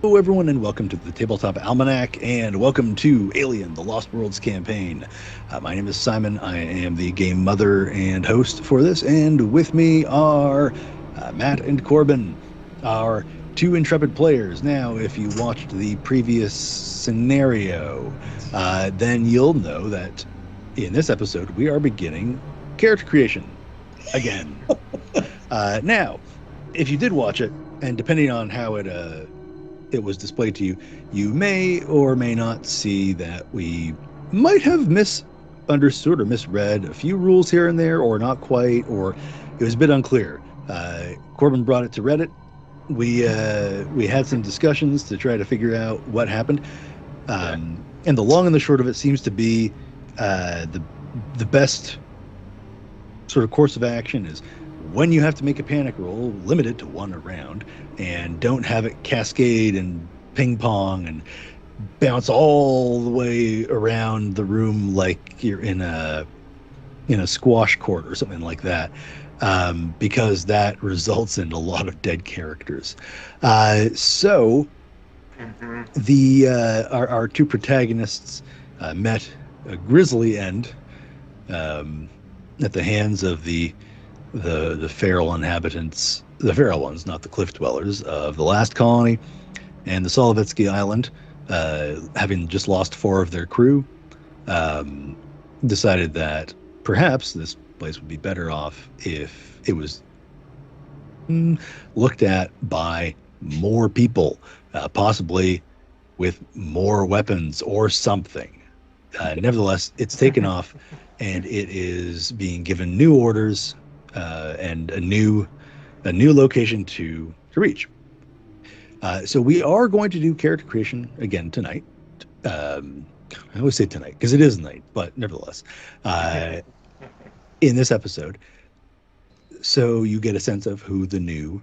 Hello, everyone, and welcome to the Tabletop Almanac, and welcome to Alien: The Lost Worlds campaign. My name is Simon. I am the game mother and host for this, and with me are Matt and Corbin, our two intrepid players. Now, if you watched the previous scenario, then you'll know that in this episode we are beginning character creation again. Now, if you did watch it, and depending on how it was displayed to you, you may or may not see that we might have misunderstood or misread a few rules here and there, or not quite, or it was a bit unclear. Corbin brought it to Reddit. We had some discussions to try to figure out what happened, and the long and the short of it seems to be the best sort of course of action is when you have to make a panic roll, limit it to one a round, and don't have it cascade and ping pong and bounce all the way around the room like you're in a squash court or something like that, because that results in a lot of dead characters. So the our two protagonists met a grisly end, at the hands of the feral inhabitants, the feral ones, not the cliff dwellers, of the last colony, and the Solovetsky Island, having just lost four of their crew, decided that perhaps this place would be better off if it was looked at by more people, possibly with more weapons or something. Nevertheless, it's taken off, and it is being given new orders, and a new location to reach. So we are going to do character creation again tonight. I always say tonight because it is night, but nevertheless, in this episode, so you get a sense of who the new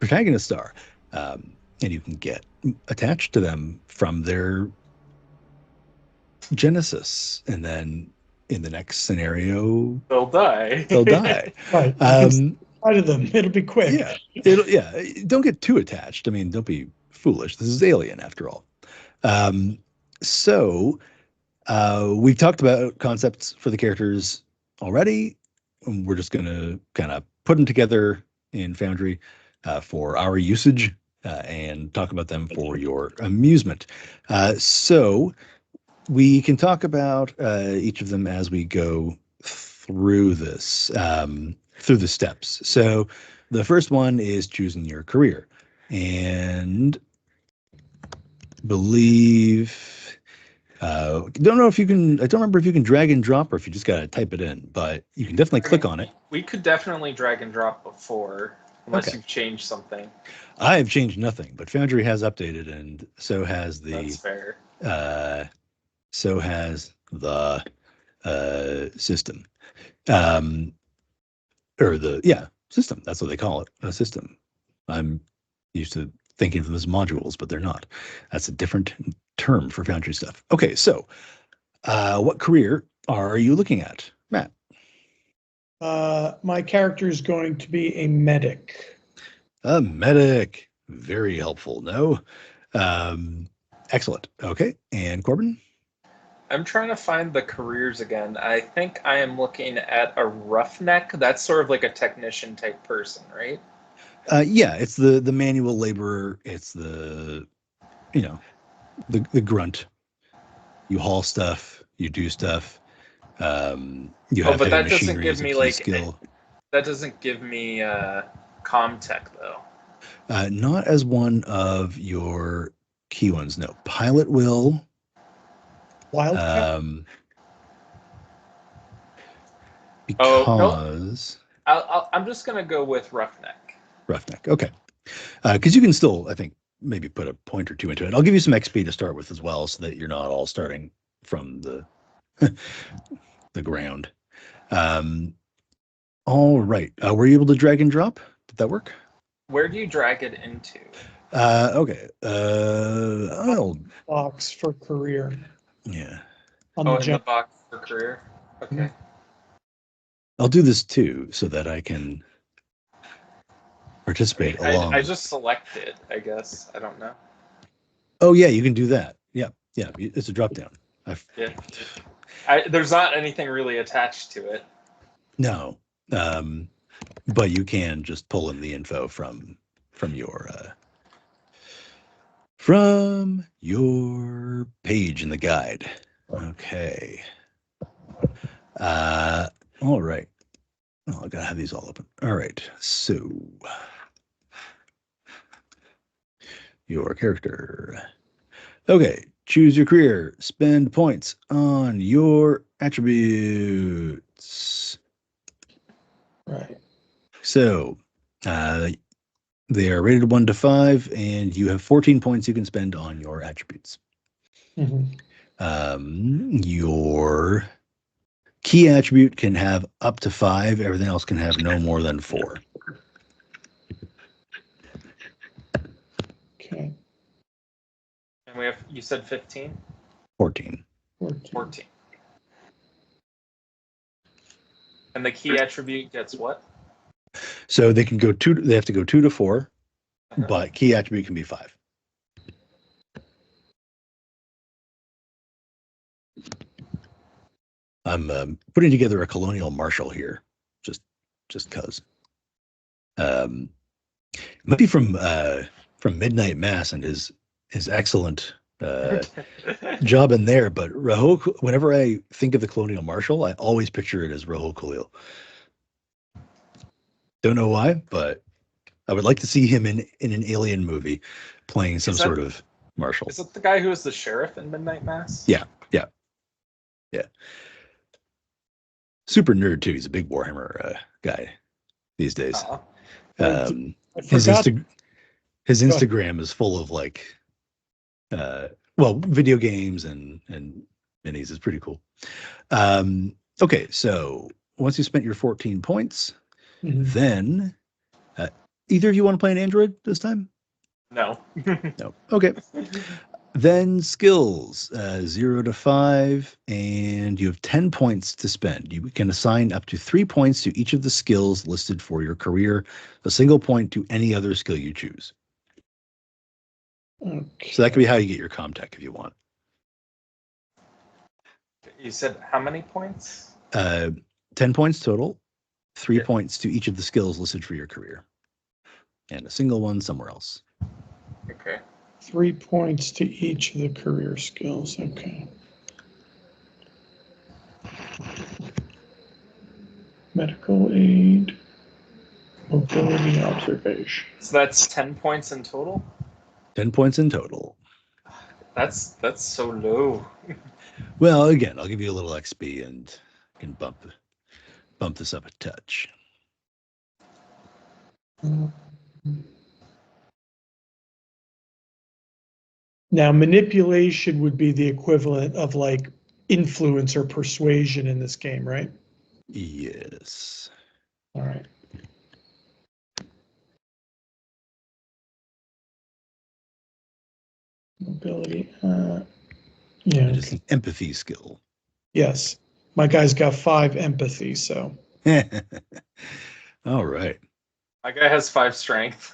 protagonists are, and you can get attached to them from their genesis, and then in the next scenario They'll die. they'll die. Right. Out of them. It'll be quick. Yeah, don't get too attached. I mean, don't be foolish. This is Alien after all. So we've talked about concepts for the characters already, and we're just going to kind of put them together in Foundry for our usage, and talk about them for your amusement. So we can talk about each of them as we go through this, through the steps. So the first one is choosing your career, and believe don't know if you can. I don't remember if you can drag and drop or if you just gotta type it in, but you can definitely click on it. We could definitely drag and drop before, unless Okay. you've changed something. I have changed nothing, but Foundry has updated, and so has That's fair. so has the system, um, or the system. That's what they call it, a system. I'm used to thinking of them as modules, but they're not. That's a different term for Foundry stuff. Okay, so what career are you looking at, Matt? My character is going to be a medic. A medic. Very helpful. No. Excellent. Okay, and Corbin? I'm trying to find the careers again. I think I am looking at a roughneck. That's sort of like a technician type person, right? Yeah, it's the manual laborer. It's the the grunt. You haul stuff. You do stuff. You have but heavy that doesn't machinery give as a me key like skill. that doesn't give me comtech though. Not as one of your key ones. No, pilot will. Wildcat. Nope. Because I'm just gonna go with roughneck. roughneck. Okay, because you can still, I think, maybe put a point or two into it. I'll give you some XP to start with as well, so that you're not all starting from the the ground. All right. Were you able to drag and drop? Did that work? Where do you drag it into? Okay. I'll Box for career. yeah. On Oh, the in the box for career. Okay. I'll do this too, so that I can participate along. I just select it, I guess. I don't know. Oh yeah, you can do that. Yeah, it's a drop down. Yeah. There's not anything really attached to it. No, but you can just pull in the info from your page in the guide. Okay. All right. Oh, I gotta have these all open. All right. So your character. Okay. Choose your career. Spend points on your attributes. Right. So, they are rated 1 to 5, and you have 14 points you can spend on your attributes. Your key attribute can have up to 5. Everything else can have no more than 4. Okay. And you said 15? 14. 14. And the key attribute gets what? So they can go they have to go 2 to 4, but key attribute can be 5. I'm putting together a colonial marshal here, just cause. It might be from Midnight Mass and his excellent job in there. But Rahul, whenever I think of the colonial marshal, I always picture it as Rahul Khalil. Don't know why, but I would like to see him in an alien movie playing some sort of marshal. Is it the guy who was the sheriff in Midnight Mass? Yeah. Super nerd too. He's a big Warhammer guy these days. His Instagram is full of like, video games and minis. It's pretty cool. Okay, so once you spent your 14 points, then either of you want to play an android this time? No. No. Okay. Then skills, 0 to 5, and you have 10 points to spend. You can assign up to 3 points to each of the skills listed for your career, a single point to any other skill you choose. Okay. So that could be how you get your Comtech if you want. You said how many points? 10 points total, 3 points to each of the skills listed for your career, and a single one somewhere else. Okay. 3 points to each of the career skills. Okay. Medical aid, mobility, observation. So that's 10 points in total? 10 points in total. That's so low. Well, again, I'll give you a little XP and can bump this up a touch. Now, manipulation would be the equivalent of like influence or persuasion in this game, right? Yes. All right. Mobility. Yeah. It is an empathy skill. Yes. My guy's got 5 empathy, so. All right. My guy has 5 strength.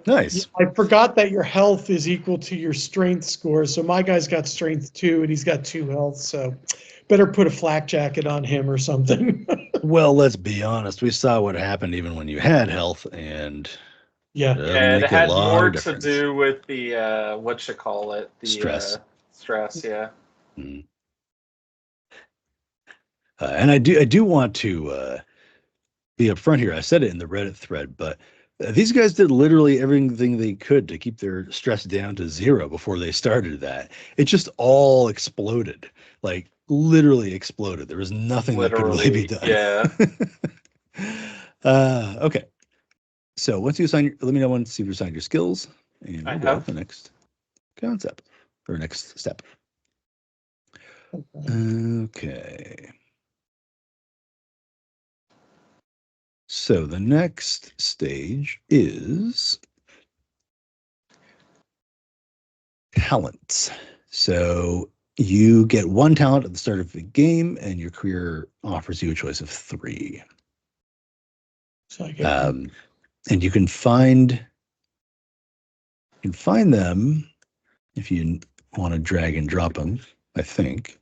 Nice. I forgot that your health is equal to your strength score. So my guy's got strength 2 and he's got 2 health. So better put a flak jacket on him or something. Well, let's be honest. We saw what happened even when you had health, and it had more to do with the the stress. Yeah. Mm. And I do want to be upfront here. I said it in the Reddit thread, but these guys did literally everything they could to keep their stress down to 0 before they started that. It just all exploded, like literally exploded. There was nothing that could really be done. Yeah. Okay. So once you assign, let me know once you've assigned your skills, and we'll go to the next concept or next step. Okay. So the next stage is talents. So you get 1 talent at the start of the game, and your career offers you a choice of 3. So I get and you can find them if you want to drag and drop them, I think.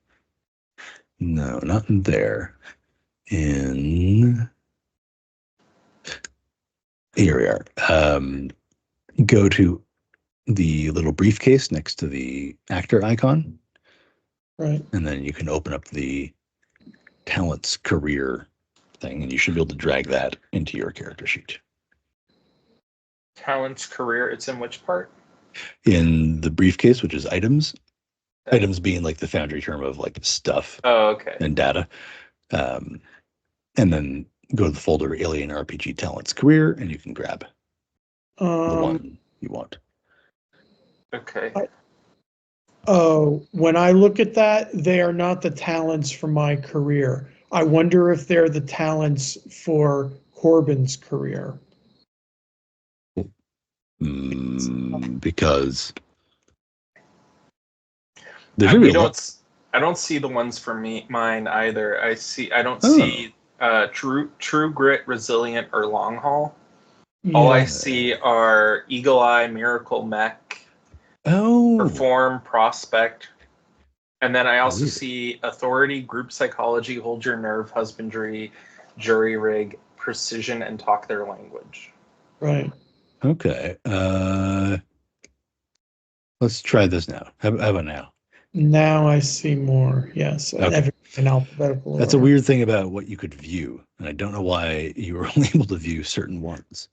No, not in there. In here we are. Go to the little briefcase next to the actor icon. Right. And then you can open up the talents career thing, and you should be able to drag that into your character sheet. Talent's career, it's in which part? In the briefcase, which is items. Okay. Items being like the Foundry term of like stuff. Oh, okay. And data. And then go to the folder Alien RPG Talents Career, and you can grab the one you want. Okay. When I look at that, they are not the talents for my career. I wonder if they're the talents for Corbin's career. Because I don't see the ones for mine either. I don't see true grit, resilient, or long haul. Yeah. All I see are eagle eye, miracle mech, perform, prospect, and then I also see authority, group psychology, hold your nerve, husbandry, jury rig, precision, and talk their language. Right. Okay. Let's try this now. How about now? Now I see more. Yes. Okay. In alphabetical That's order. A weird thing about what you could view, and I don't know why you were only able to view certain ones.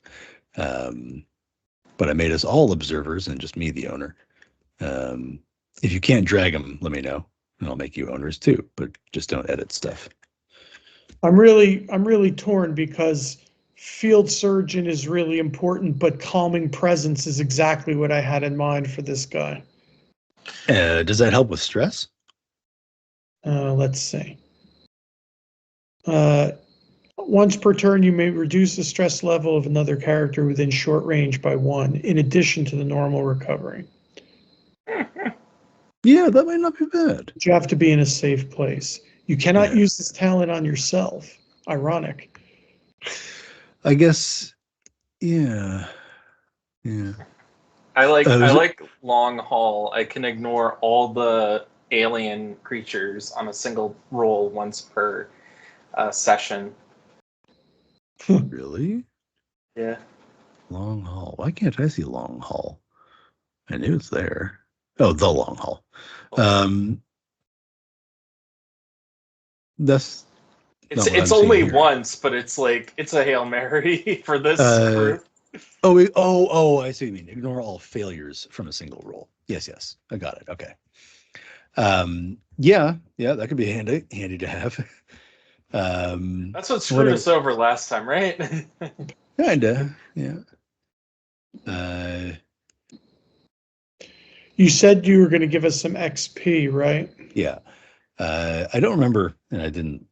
But I made us all observers and just me the owner. If you can't drag them, let me know, and I'll make you owners too. But just don't edit stuff. I'm really torn because field surgeon is really important, but calming presence is exactly what I had in mind for this guy. Does that help with stress? Let's see. Once per turn, you may reduce the stress level of another character within short range by 1, in addition to the normal recovery. Yeah, that might not be bad. But you have to be in a safe place. You cannot use this talent on yourself. Ironic. I guess, yeah. I like long haul. I can ignore all the alien creatures on a single roll once per session. Really? Yeah. Long haul. Why can't I see long haul? I knew it's there. Oh, the long haul. That's it's only once, but it's like it's a Hail Mary for this group. I see what you mean. Ignore all failures from a single roll. Yes, I got it. Okay. Yeah, that could be handy to have. That's what screwed us over last time, right? Kinda, yeah. You said you were going to give us some XP, right? Yeah. I don't remember, and I didn't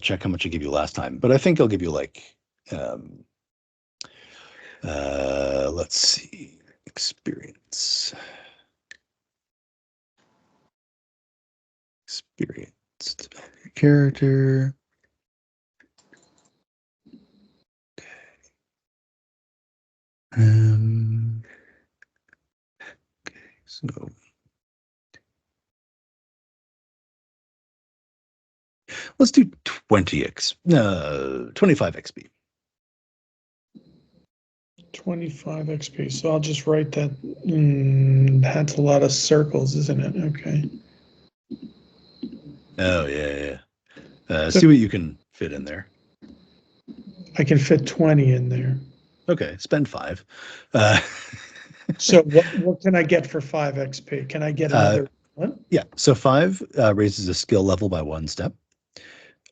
check how much I gave you last time, but I think I'll give you like, let's see, experience. Experienced character. Okay. So let's do 25 XP. 25 XP. So I'll just write that. That's a lot of circles, isn't it? Okay. Oh, yeah. See what you can fit in there. I can fit 20 in there. Okay, spend 5. So what can I get for 5 XP? Can I get another one? Yeah, so 5 raises a skill level by 1 step,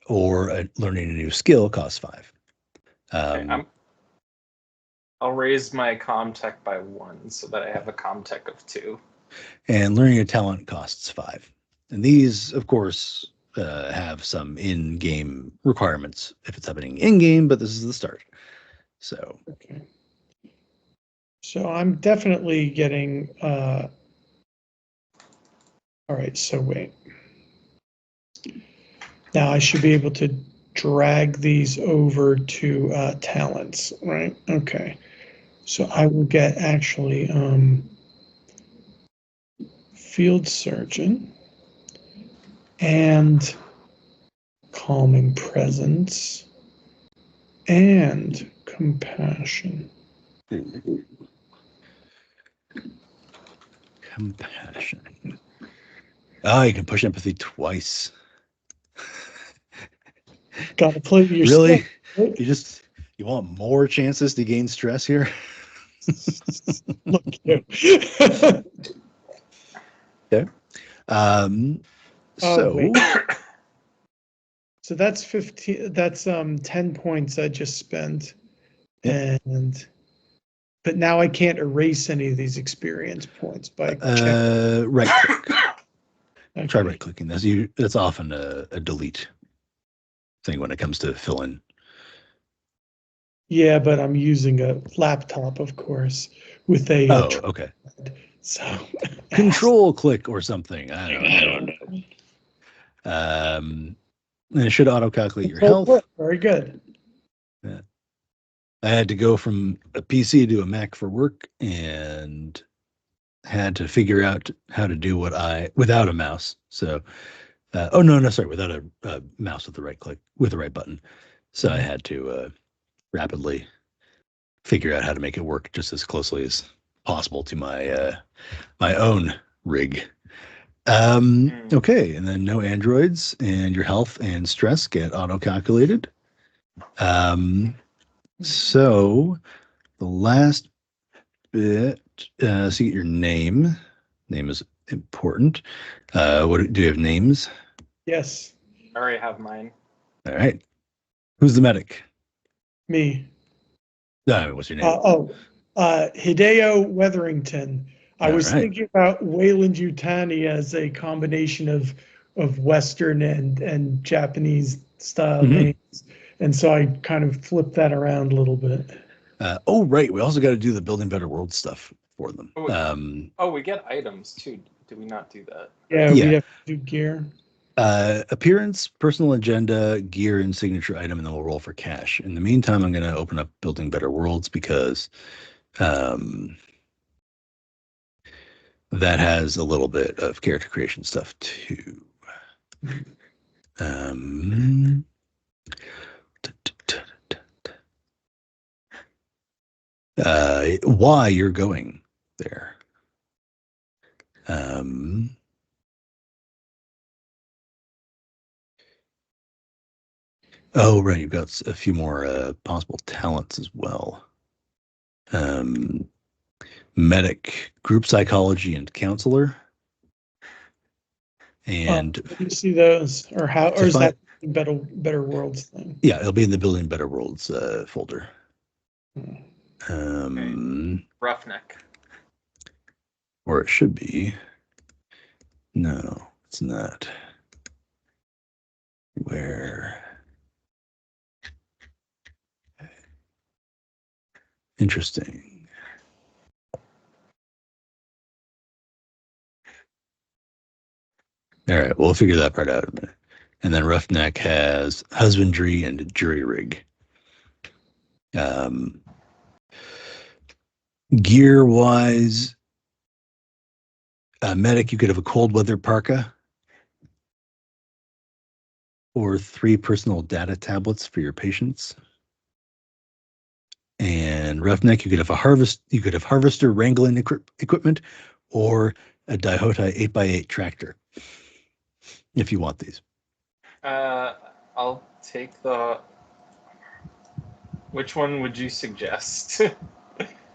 or learning a new skill costs 5. Okay, I'll raise my Comtech by 1 so that I have a Comtech of 2. And learning a talent costs 5. And these, of course, have some in-game requirements if it's happening in-game, but this is the start. So. Okay. So I'm definitely getting. All right. So wait. Now I should be able to drag these over to talents, right? Okay. So I will get actually. field surgeon and calming presence and compassion. Compassion. Oh, you can push empathy twice. Gotta play to your Really? stuff. You want more chances to gain stress here? Look, you. Okay. So So that's 15. That's 10 points I just spent. Yep. But now I can't erase any of these experience points by right click. Okay. Try right clicking. That's often a delete thing when it comes to fill in. Yeah, but I'm using a laptop, of course, with a okay. So Control click or something. I don't know. And it should auto calculate your health. Very good. Yeah. I had to go from a PC to a Mac for work and had to figure out how to do without a mouse. So, without a mouse with the right button. So I had to rapidly figure out how to make it work just as closely as possible to my own rig. Okay, and then no androids, and your health and stress get auto-calculated. So the last bit, so you get your name. Name is important. Do you have names? Yes. I already have mine. All right. Who's the medic? Me. No, what's your name? Hideo Wetherington. I was right. thinking about Wayland Yutani as a combination of Western and Japanese style names, and so I kind of flipped that around a little bit. Right. We also got to do the Building Better World stuff for them. We get items too. Did we not do that? Yeah, we have to do gear. Appearance, personal agenda, gear, and signature item, and then we'll roll for cash. In the meantime, I'm going to open up Building Better Worlds because that has a little bit of character creation stuff too. Why you're going there. Oh, right. You've got a few more possible talents as well. Medic, group psychology, and counselor. And you see those, or is that Better Worlds thing? Yeah, it'll be in the Building Better Worlds folder. Roughneck. Or it should be. No, it's not. Where? Interesting. All right, we'll figure that part out in a minute. And then Roughneck has husbandry and jury rig. Gear wise, medic, you could have a cold weather parka or 3 personal data tablets for your patients. And Roughneck, you could have harvester wrangling equipment or a Daihotai 8x8 tractor if you want these. I'll take which one would you suggest?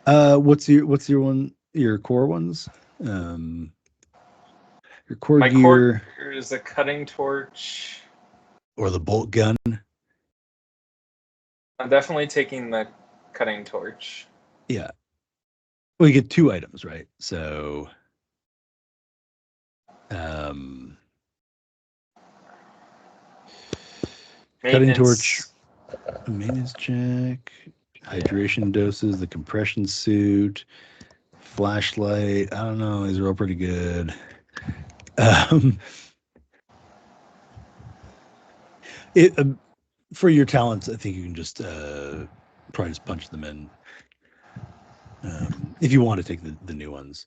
What's your core ones? Your core My gear core is a cutting torch or the bolt gun. I'm definitely taking the cutting torch. Yeah. Well, you get 2 items, right? So cutting torch, maintenance check, hydration doses, the compression suit, flashlight. I don't know. These are all pretty good. For your talents, I think you can just probably just punch them in if you want to take the new ones.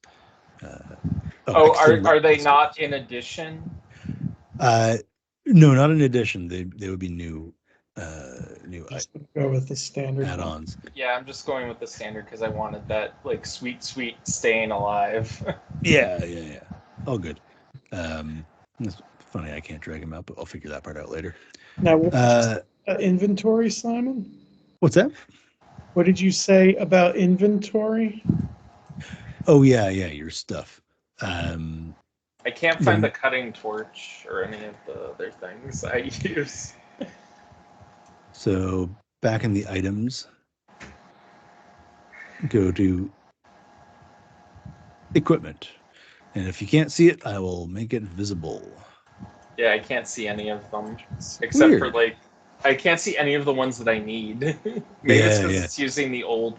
Are they not in addition? No, not in addition. They would be new. Just go with the standard add-ons. Yeah, I'm just going with the standard because I wanted that like sweet staying alive. Yeah. All good. It's funny I can't drag him out, but I'll figure that part out later. Now, inventory, Simon? What's that? What did you say about inventory? Oh yeah, your stuff. I can't find the cutting torch or any of the other things I use. So back in the items, go to equipment. And if you can't see it, I will make it visible. Yeah, I can't see any of them. Except for like, I can't see any of the ones that I need. Maybe it's because it's using the old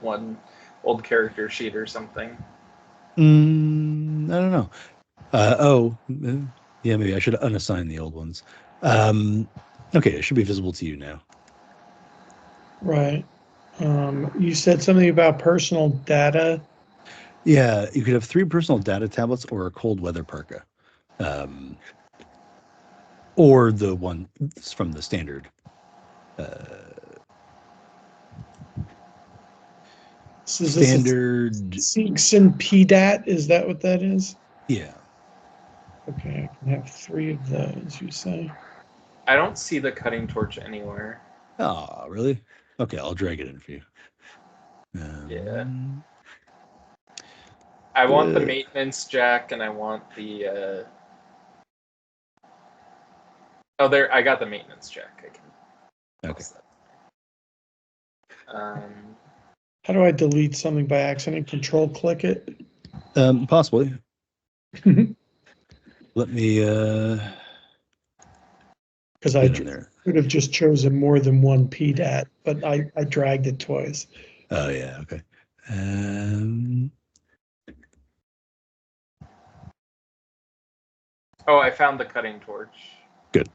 character sheet or something. I don't know. Yeah, maybe I should unassign the old ones. Okay, it should be visible to you now. Right. You said something about personal data. Yeah, you could have 3 personal data tablets or a cold weather parka. Or the one from the standard. Standard Seegson PDAT, is that what that is? Yeah. Okay, I can have 3 of those, you say? I don't see the cutting torch anywhere. Oh, really? Okay, I'll drag it in for you. Yeah. I want the maintenance jack, and I want the. Oh, there! I got the maintenance jack. I can. Okay. How do I delete something by accident? Control click it. Possibly. Let me. Because I could have just chosen more than one PDAT, but I dragged it twice. Oh yeah. Okay. Oh, I found the cutting torch. Good.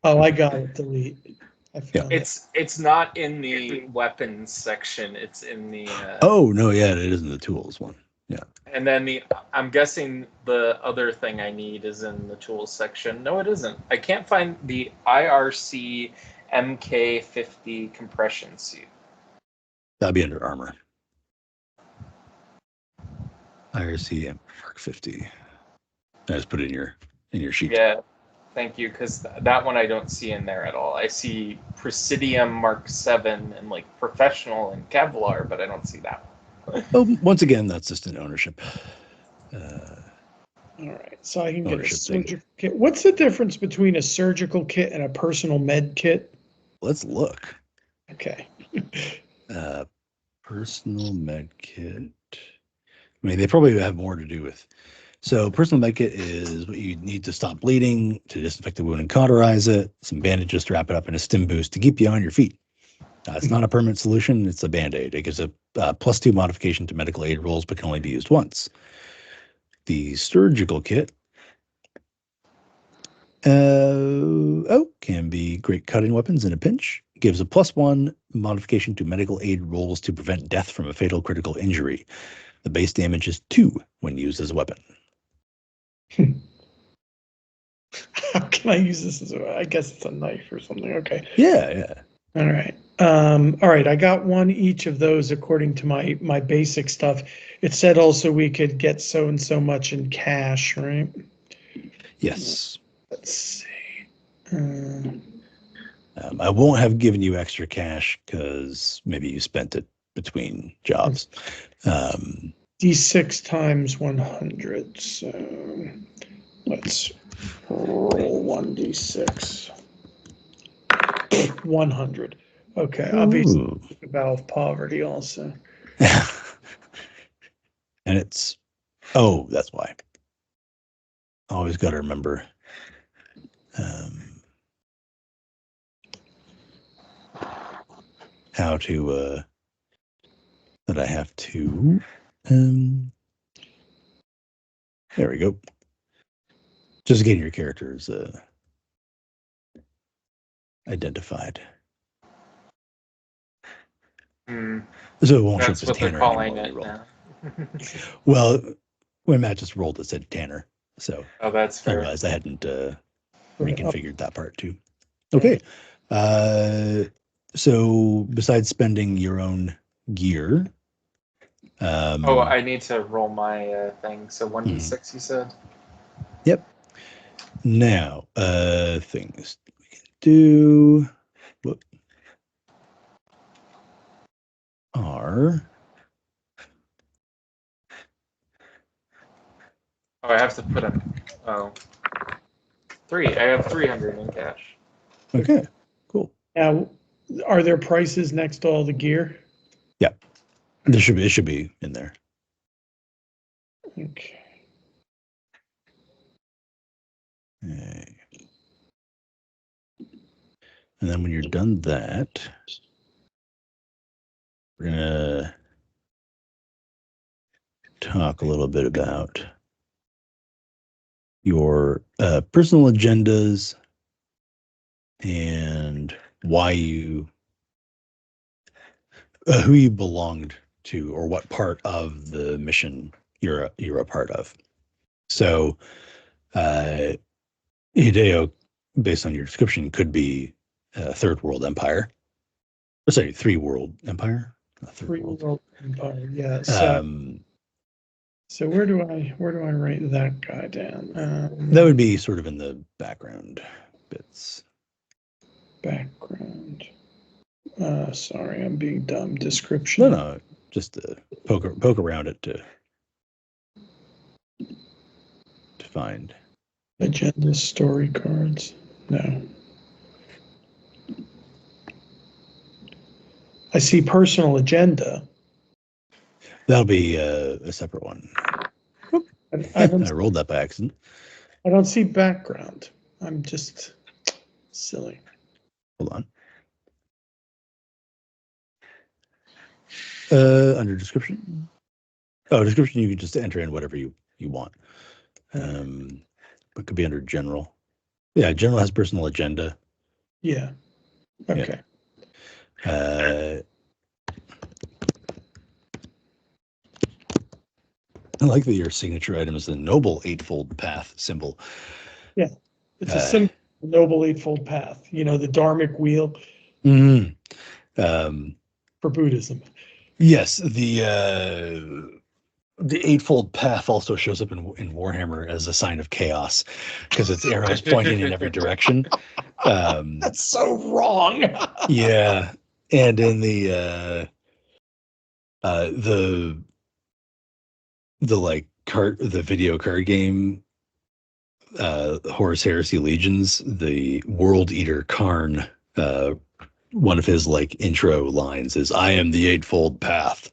Oh, I got it. Delete. I found it. It's not in the weapons section. It's in the. Oh no! Yeah, it is in the tools one. Yeah. And then I'm guessing the other thing I need is in the tools section. No, it isn't. I can't find the IRC MK50 compression suit. That'd be under armor. IRC MK50. I just put it in your sheet. Yeah, thank you, because that one I don't see in there at all. I see Presidium Mark 7 and like Professional and Kevlar, but I don't see that one. Oh, once again, that's just an ownership. All right, so I can get a surgical kit. What's the difference between a surgical kit and a personal med kit? Let's look. Okay. Personal med kit. I mean, they probably have more to do with. So personal med kit is what you need to stop bleeding, to disinfect the wound and cauterize it, some bandages to wrap it up, and a stim boost to keep you on your feet. It's not a permanent solution. It's a Band-Aid. It gives a +2 modification to medical aid rolls, but can only be used once. The surgical kit can be great cutting weapons in a pinch. Gives a +1 modification to medical aid rolls to prevent death from a fatal critical injury. The base damage is 2 when used as a weapon. How can I use this as I guess it's a knife or something. Okay. Yeah. All right. All right. I got one each of those according to my basic stuff. It said also we could get so and so much in cash, right? Yes. Let's see. I won't have given you extra cash because maybe you spent it between jobs. D6 times 100. So let's roll 1d6. 100. Okay, obviously a battle of poverty also. And it's that's why. Always got to remember. How to that I have to there we go. Just getting your characters identified. So it won't show up as Tanner anymore. Well, when Matt just rolled, it said Tanner. So that's fair. I realized I hadn't reconfigured that part too. Okay. So besides spending your own gear, I need to roll my thing. So 1d6, you said? Yep. Now, things we can do are. I have to put in. 3. I have 300 in cash. Okay, cool. Now, are there prices next to all the gear? Yeah, it should be in there. Okay. And then when you're done that, we're gonna talk a little bit about your personal agendas and why you who you belonged to or what part of the mission you're a part of. So Hideo, based on your description, could be a third world empire. Or sorry, 3-world empire. Three-world empire, yeah. So where do I write that guy down? That would be sort of in the background bits. Background. Sorry, I'm being dumb. Description. No, just to poke around it to find. Agenda story cards. No. I see personal agenda. That'll be a separate one. I rolled that by accident. I don't see background. I'm just silly. Hold on. Under description. Oh, description, you can just enter in whatever you want. It could be under general. Yeah, general has personal agenda. Yeah. Okay. Yeah. I like that your signature item is the noble eightfold path symbol. Yeah, it's a symbol, noble eightfold path. You know, the Dharmic wheel for Buddhism. Yes, the eightfold path also shows up in Warhammer as a sign of chaos because it's arrows pointing in every direction. That's so wrong. Yeah, and in the the video card game, Horus Heresy Legions, the World Eater Karn, one of his intro lines is, "I am the eightfold path."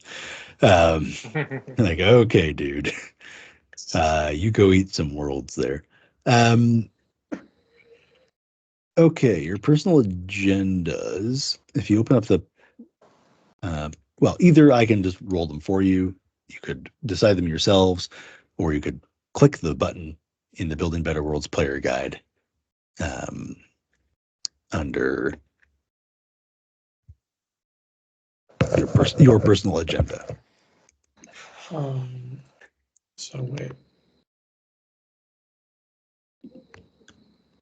Like, okay, dude, you go eat some worlds there. Okay, your personal agendas. If you open up the, either I can just roll them for you. You could decide them yourselves, or you could click the button in the Building Better Worlds player guide under your personal agenda. So wait.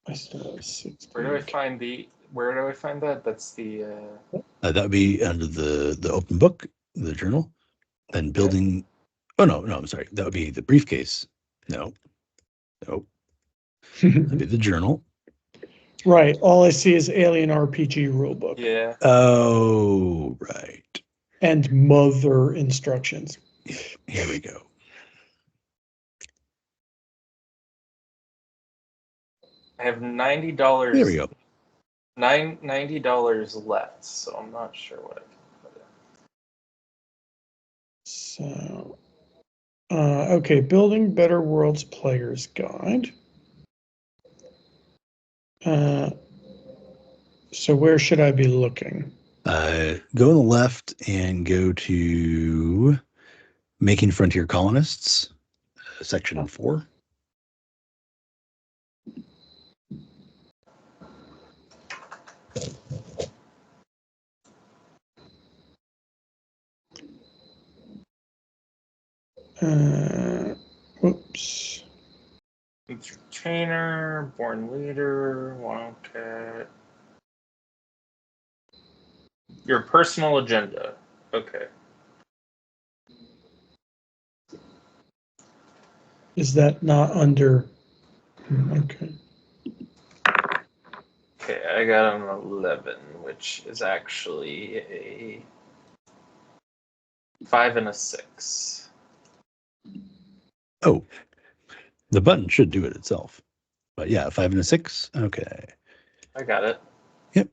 I still have 60. Where do I find that? That's the that would be under the open book, the journal, then building. Oh no, I'm sorry. That would be the briefcase. No. That'd be the journal. Right. All I see is Alien RPG rulebook. Yeah. Oh, right. And mother instructions. Here we go. I have $90. There we go. $90 left, so I'm not sure what I can put in. So, okay, Building Better Worlds Player's Guide. So where should I be looking? Go on the left and go to Making Frontier Colonists, section 4. Oops. Entertainer, born leader, wildcat. Your personal agenda. Okay. Is that not under? Okay. Okay, I got an 11, which is actually a 5 and a 6. Oh, the button should do it itself. But yeah, 5 and a 6. Okay. I got it. Yep.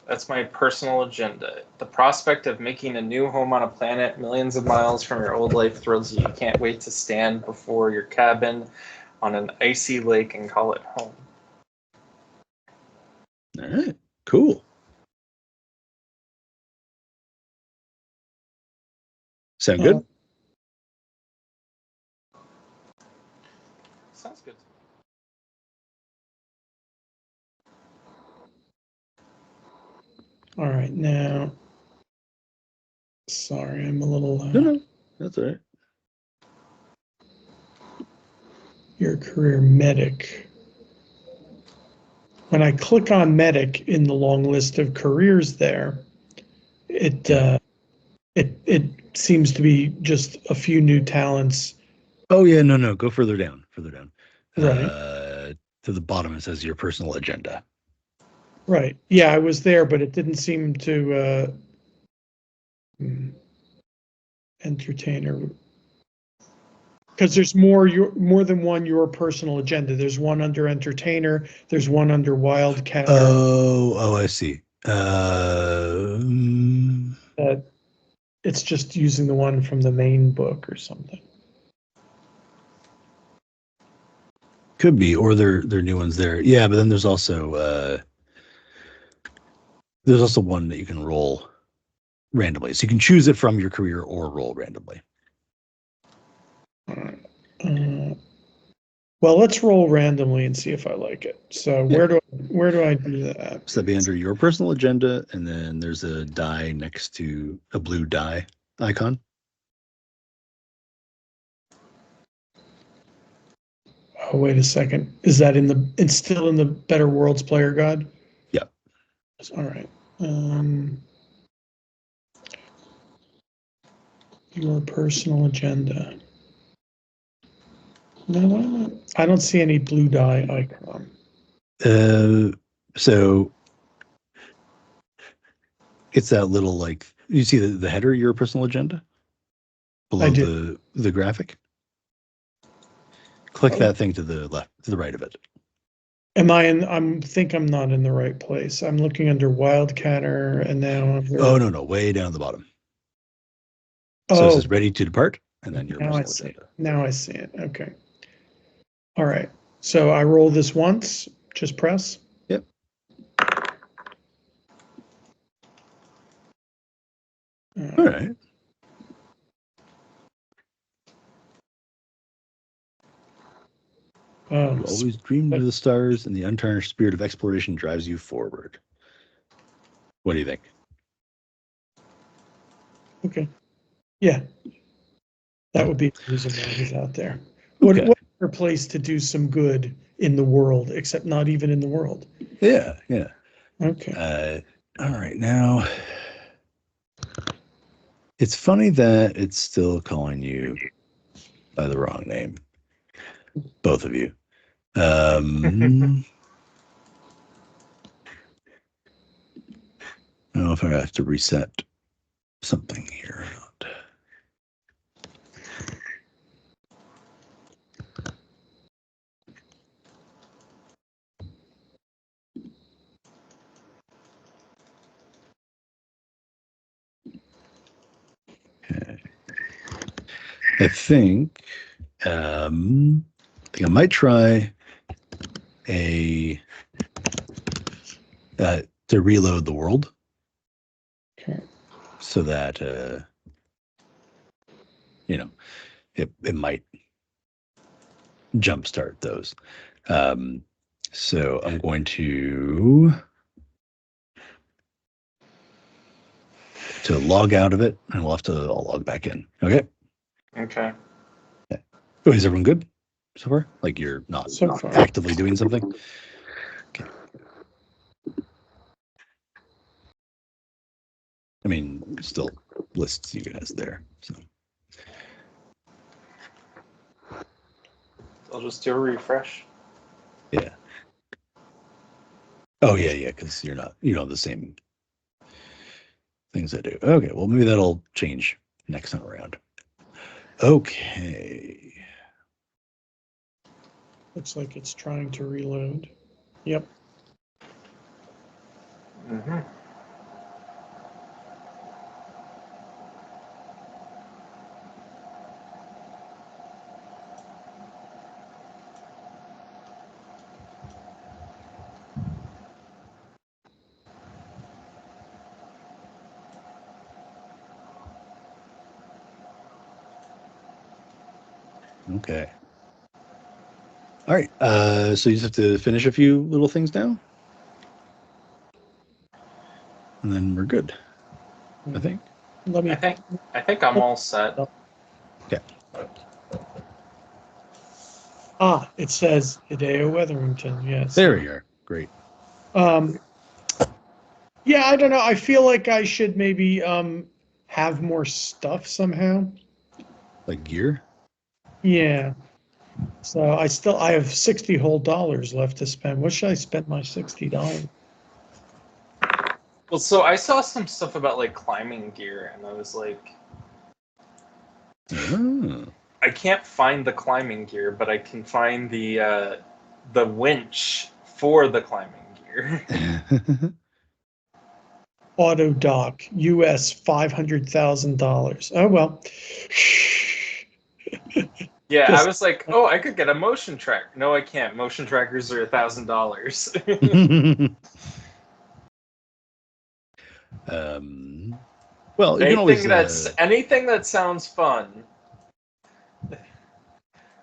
That's my personal agenda. The prospect of making a new home on a planet millions of miles from your old life thrills you. You can't wait to stand before your cabin on an icy lake and call it home. All right. Cool. Sound good? Sounds good. All right, now. Sorry, I'm a little. No, that's all right. Your career medic. When I click on medic in the long list of careers there, it seems to be just a few new talents. Oh yeah, no, go further down. Right. To the bottom, it says your personal agenda. Right. Yeah, I was there, but it didn't seem to entertainer. Because there's more than one your personal agenda. There's one under entertainer. There's one under wildcat. Oh, I see. It's just using the one from the main book or something. Could be, or they're new ones there. Yeah, but then there's also one that you can roll randomly. So you can choose it from your career or roll randomly. Well, let's roll randomly and see if I like it. So Yeah. where do I do that? So that'd be under your personal agenda, and then there's a die next to a blue die icon. Oh, wait a second. Is that it's still in the Better Worlds player guide? Yeah. All right. Your personal agenda. No, I don't see any blue die icon. So it's that little, like, you see the header, your personal agenda below the graphic. Click that thing to the left, to the right of it. I think I'm not in the right place. I'm looking under Wildcatter and now Oh no, way down at the bottom. Oh, so it says ready to depart, and then your personal agenda. Now I see it. Okay. All right. So I roll this once, just press. Yep. All right. You always dreamed of the stars, and the untarnished spirit of exploration drives you forward. What do you think? Okay. Yeah. That would be the reason why he's out there. Okay. What better place to do some good in the world, except not even in the world? Yeah. Okay. All right. Now, it's funny that it's still calling you by the wrong name. Both of you. I don't know if I have to reset something here or not. Okay. I think I might try to reload the world. Okay. So that it might jumpstart those. So I'm going to log out of it, and we'll have to all log back in. Okay. Okay. Oh, is everyone good so far? Like you're not actively doing something? Okay. I mean, still lists you guys there. So I'll just do a refresh. Yeah. Oh yeah, because you're not, the same things I do. Okay, well maybe that'll change next time around. Okay. Looks like it's trying to reload. Yep. Mm-hmm. Okay. All right. So you just have to finish a few little things now, and then we're good. I think. I think I'm all set. Okay. It says Hideo Wetherington. Yes. There we are. Great. Yeah, I don't know. I feel like I should maybe have more stuff somehow. Like gear? Yeah. So I have $60 whole left to spend. What should I spend my $60? Well, so I saw some stuff about like climbing gear, and I was like, I can't find the climbing gear, but I can find the winch for the climbing gear. Auto dock, US $500,000. Oh well. Yeah, I was like, oh, I could get a motion track. No, I can't. Motion trackers are $1,000. Well, you can always anything that sounds fun.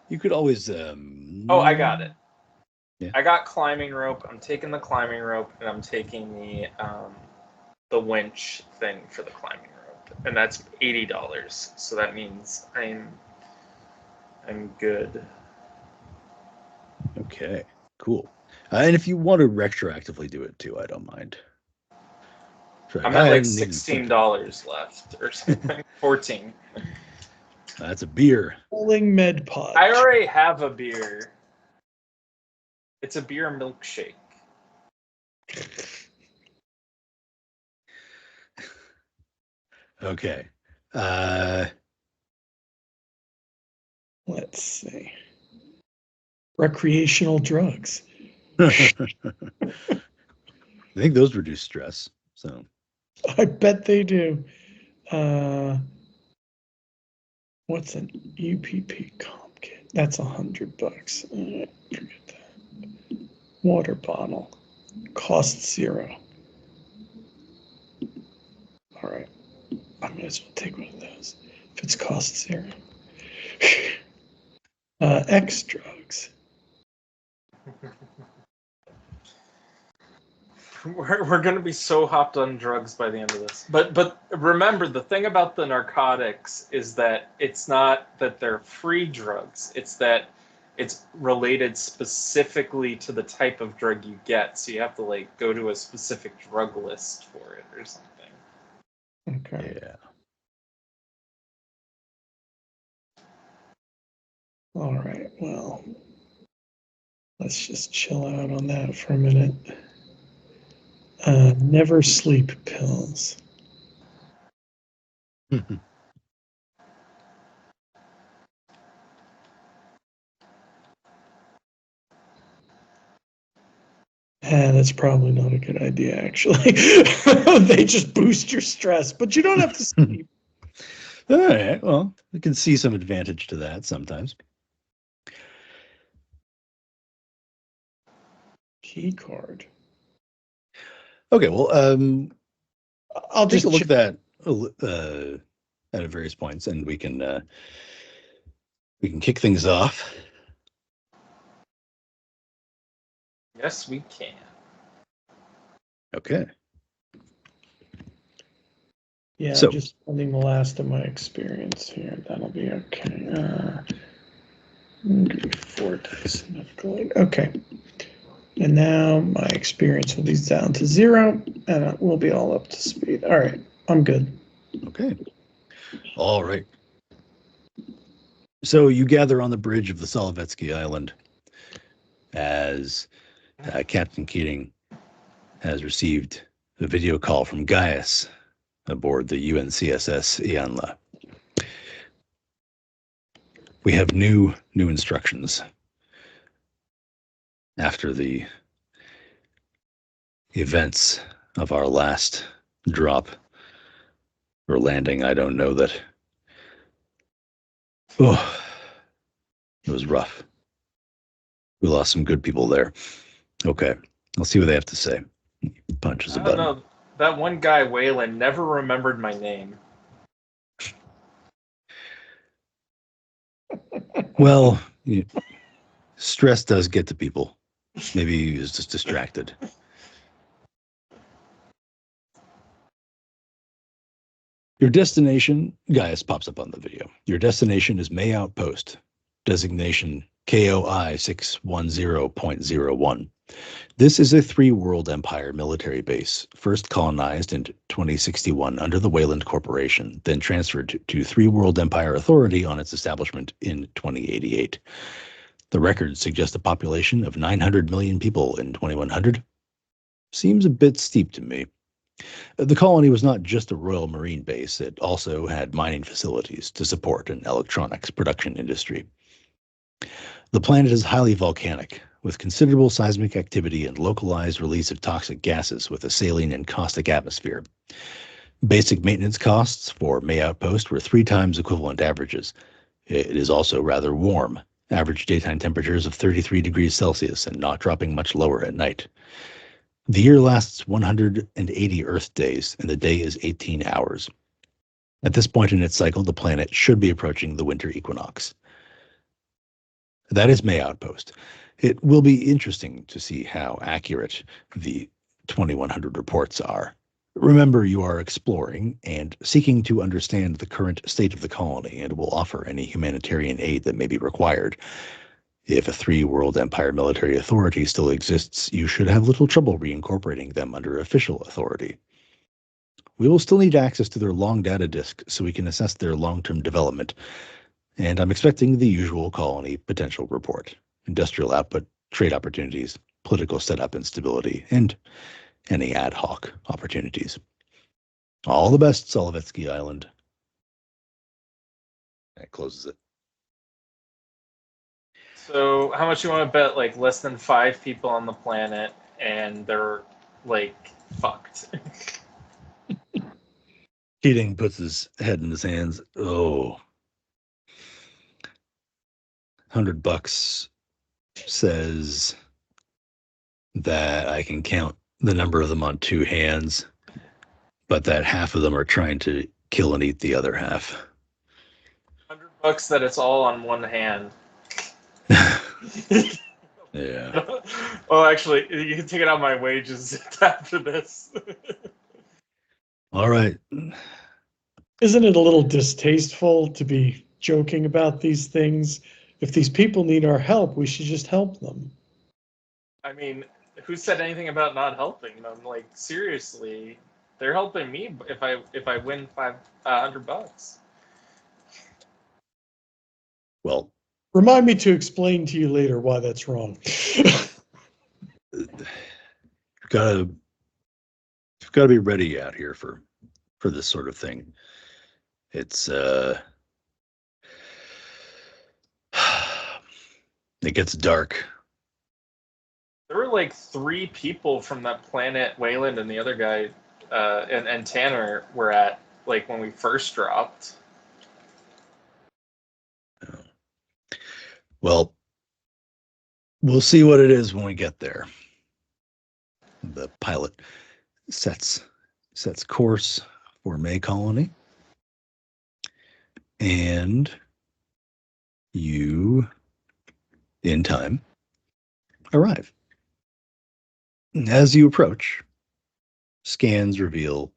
You could always. Oh, I got it. Yeah. I got climbing rope. I'm taking the climbing rope, and I'm taking the winch thing for the climbing rope, and that's $80. So that means I'm good. Okay, cool. And if you want to retroactively do it too, I don't mind. I'm at like $16 left or something. 14. That's a beer. Rolling Med Pod. I already have a beer. It's a beer milkshake. Okay. Let's see. Recreational drugs. I think those reduce stress. So I bet they do. What's an UPP comp kit? That's $100. Forget that. Water bottle. Cost $0. All right. I might as well take one of those if it's cost $0. X drugs. We're going to be so hopped on drugs by the end of this. But remember, the thing about the narcotics is that it's not that they're free drugs. It's that it's related specifically to the type of drug you get. So you have to like go to a specific drug list for it or something. Okay. Yeah. All right. Well, let's just chill out on that for a minute. Never sleep pills. That's probably not a good idea, actually. They just boost your stress, but you don't have to sleep. All right. Well, you can see some advantage to that sometimes. Key card. Okay. Well, I'll take just a look at that at various points, and we can kick things off. Yes, we can. Okay. Yeah, so, I'm just spending the last of my experience here. That'll be okay. Vortex. Okay. And now my experience will be down to 0, and we'll be all up to speed. All right, I'm good. Okay. All right. So you gather on the bridge of the Solovetsky Island as Captain Keating has received a video call from Gaius aboard the UNCSS Ianla. We have new instructions after the events of our last drop or landing. I don't know that. Oh, it was rough. We lost some good people there. Okay, let's see what they have to say. Punches a button. I don't know. That one guy, Waylon, never remembered my name. Well, stress does get to people. Maybe he was just distracted. Your destination, Gaius pops up on the video. Your destination is May Outpost, designation KOI 610.01. This is a 3-world empire military base, first colonized in 2061 under the Wayland Corporation, then transferred to 3-world empire authority on its establishment in 2088. The records suggest a population of 900 million people in 2100. Seems a bit steep to me. The colony was not just a Royal Marine base, it also had mining facilities to support an electronics production industry. The planet is highly volcanic, with considerable seismic activity and localized release of toxic gases with a saline and caustic atmosphere. Basic maintenance costs for May Outpost were 3 times equivalent averages. It is also rather warm, average daytime temperatures of 33 degrees Celsius and not dropping much lower at night. The year lasts 180 Earth days, and the day is 18 hours. At this point in its cycle, the planet should be approaching the winter equinox. That is May Outpost. It will be interesting to see how accurate the 2100 reports are. Remember, you are exploring and seeking to understand the current state of the colony and will offer any humanitarian aid that may be required. If a 3-world empire military authority still exists, you should have little trouble reincorporating them under official authority. We will still need access to their long data disk so we can assess their long-term development, and I'm expecting the usual colony potential report: industrial output, trade opportunities, political setup and stability, and any ad hoc opportunities. All the best, Solovetsky Island. That closes it. So, how much you want to bet? Like less than 5 people on the planet, and they're like fucked. Keating puts his head in his hands. Oh, $100 says that I can count the number of them on 2 hands, but that half of them are trying to kill and eat the other half. $100 that it's all on one hand. Yeah. Well, actually, you can take it out of my wages after this. All right. Isn't it a little distasteful to be joking about these things? If these people need our help, we should just help them. I mean, who said anything about not helping them? Like, seriously, they're helping me if I win $100. Well, remind me to explain to you later why that's wrong. gotta be ready out here for this sort of thing. It's it gets dark. There were like 3 people from that planet, Wayland and the other guy, and Tanner were at like when we first dropped. Well, we'll see what it is when we get there. The pilot sets course for May Colony, and you, in time, arrive. As you approach, scans reveal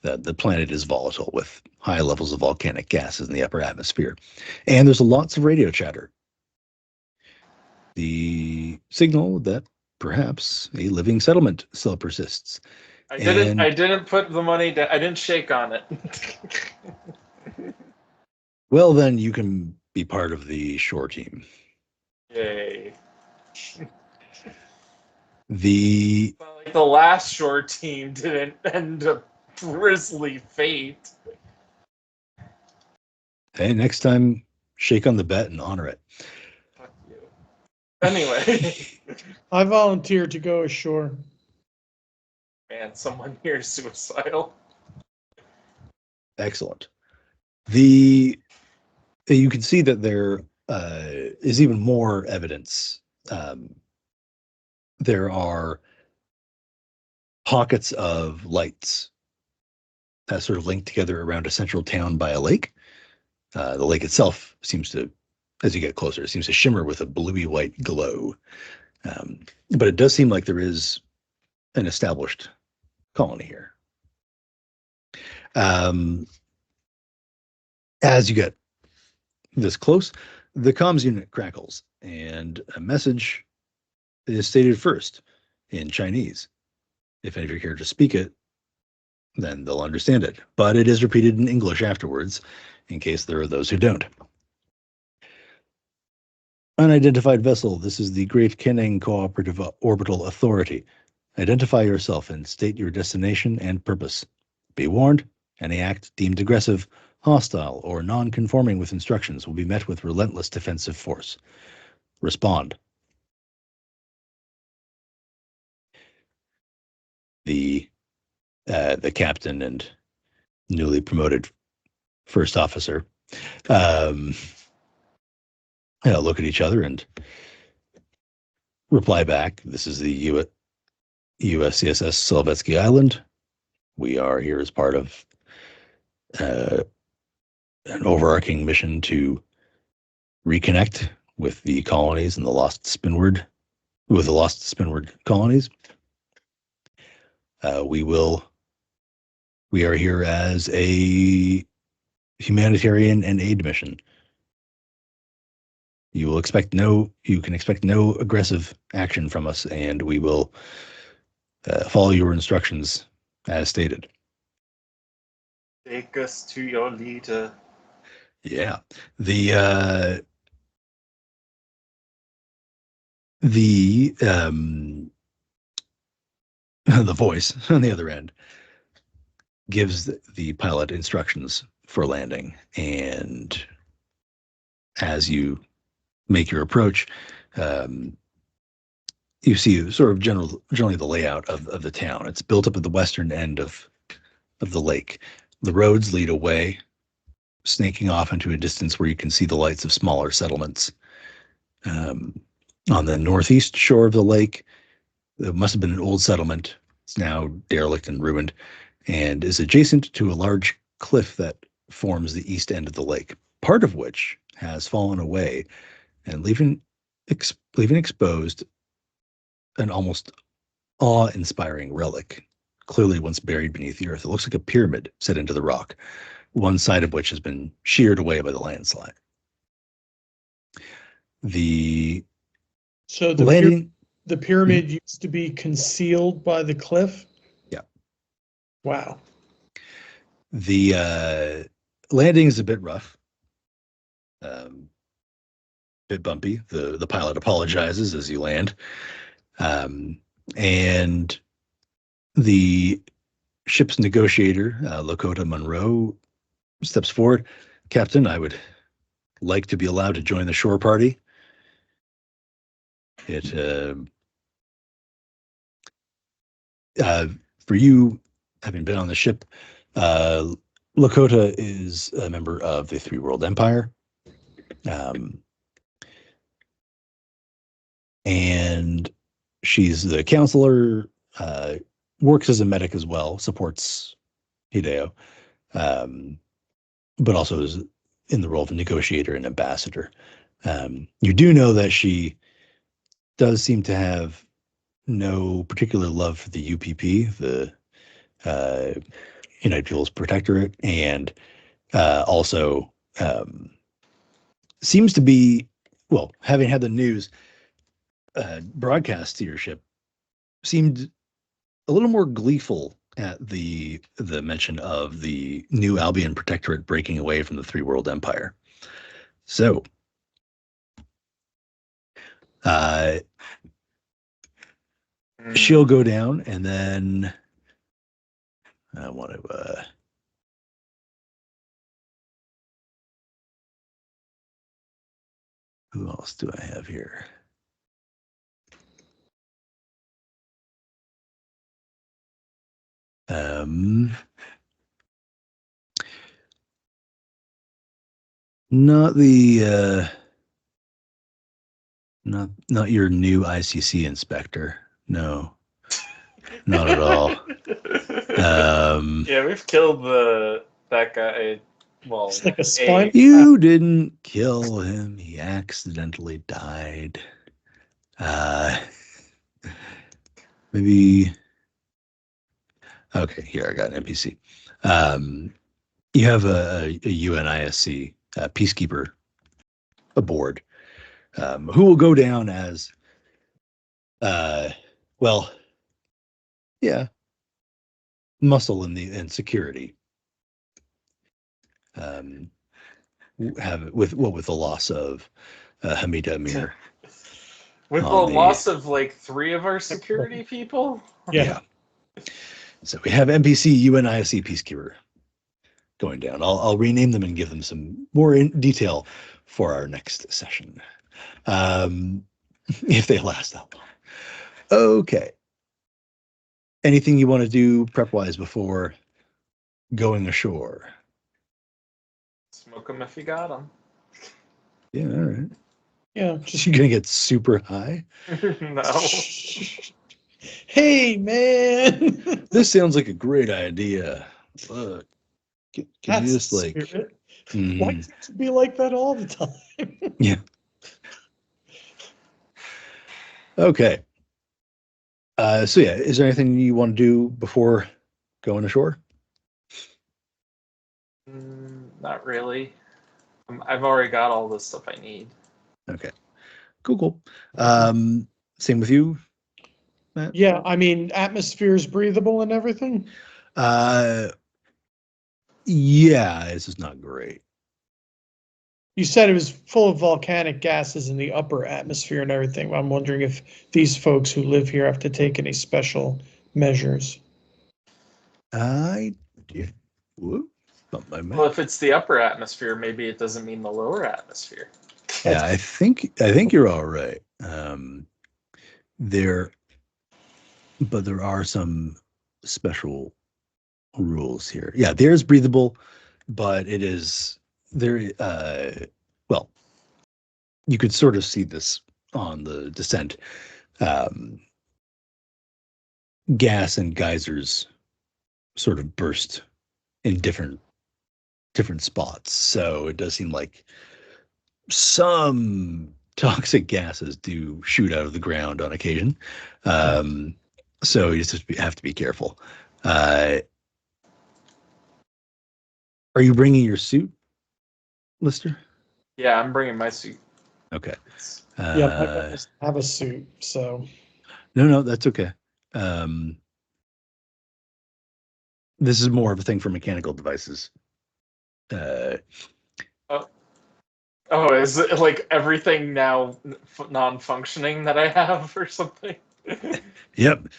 that the planet is volatile with high levels of volcanic gases in the upper atmosphere, and there's lots of radio chatter. the signal that perhaps a living settlement still persists. I didn't put the money down. I didn't shake on it. Well, then you can be part of the shore team. Yay. The last shore team didn't end a grisly fate. Hey, next time, shake on the bet and honor it. Fuck you. Anyway. I volunteer to go ashore. Man, someone here is suicidal. Excellent. You can see that there is even more evidence. There are pockets of lights that sort of linked together around a central town by a lake. The lake itself seems to, as you get closer, seems to shimmer with a bluey white glow. But it does seem like there is an established colony here. As you get this close, the comms unit crackles, and a message is stated first in Chinese. If any of you care to speak it, then they'll understand it. But it is repeated in English afterwards, in case there are those who don't. Unidentified vessel, this is the Great Kenning Cooperative Orbital Authority. Identify yourself and state your destination and purpose. Be warned, any act deemed aggressive, hostile, or non-conforming with instructions will be met with relentless defensive force. Respond. The captain and newly promoted first officer look at each other and reply back. This is the USCSS Solovetsky Island. We are here as part of an overarching mission to reconnect with the colonies and the lost Spinward colonies. We are here as a humanitarian and aid mission. You can expect no aggressive action from us, and we will follow your instructions as stated. Take us to your leader. Yeah. The voice on the other end gives the pilot instructions for landing, and as you make your approach, you see sort of generally the layout of the town. It's built up at the western end of the lake. The roads lead away, snaking off into a distance where you can see the lights of smaller settlements. On the northeast shore of the lake, there must have been an old settlement. It's now derelict and ruined, and is adjacent to a large cliff that forms the east end of the lake, part of which has fallen away and leaving exposed an almost awe-inspiring relic, clearly once buried beneath the earth. It looks like a pyramid set into the rock, one side of which has been sheared away by the landslide. The pyramid used to be concealed by the cliff? Yeah. Wow. The landing is a bit rough, bit bumpy. The pilot apologizes as you land, and the ship's negotiator, Lakota Monroe, steps forward. Captain, I would like to be allowed to join the shore party. For you, having been on the ship, Lakota is a member of the Three World Empire. And she's the counselor, works as a medic as well, supports Hideo, but also is in the role of negotiator and ambassador. You do know that she does seem to have no particular love for the UPP, the United People's Protectorate, and also seems to be, well, having had the news, broadcast to your ship seemed a little more gleeful at the mention of the new Albion Protectorate breaking away from the Three World Empire. So, she'll go down, and then I want to. Who else do I have here? Not the not your new ICC inspector. No, not at all. Yeah, we've killed that guy. Well, It's like a spine. You didn't kill him. He accidentally died. Maybe. Okay, here I got an NPC. You have a UNISC peacekeeper aboard, who will go down as, well, yeah, muscle in security. Have it with the loss of Hamida Amir. With the loss of like 3 of our security people? Yeah. So we have NPC UNISC Peacekeeper going down. I'll rename them and give them some more detail for our next session. If they last that long. Okay. Anything you want to do prep-wise before going ashore? Smoke them if you got them. Yeah, all right. Yeah. Just you're going to get super high? No. Hey, man. This sounds like a great idea. Look, can That's you just like... Why can't it be like that all the time? Yeah. Okay. So yeah, is there anything you want to do before going ashore? Not really. I've already got all the stuff I need. Okay. Cool. Same with you, Matt? Yeah, I mean, atmosphere is breathable and everything. Yeah, this is not great. You said it was full of volcanic gases in the upper atmosphere and everything. I'm wondering if these folks who live here have to take any special measures. I did. Whoop, well, if it's the upper atmosphere, maybe it doesn't mean the lower atmosphere. Yeah, I think you're all right. But there are some special rules here. Yeah, there's breathable, but it is there. Well, you could sort of see this on the descent. Gas and geysers sort of burst in different spots. So it does seem like some toxic gases do shoot out of the ground on occasion. So you just have to be careful. Are you bringing your suit, Lister? Yeah, I'm bringing my suit. Okay. Yeah, I have a suit, so. No, that's okay. This is more of a thing for mechanical devices. Oh, is it like everything now non-functioning that I have or something? Yep.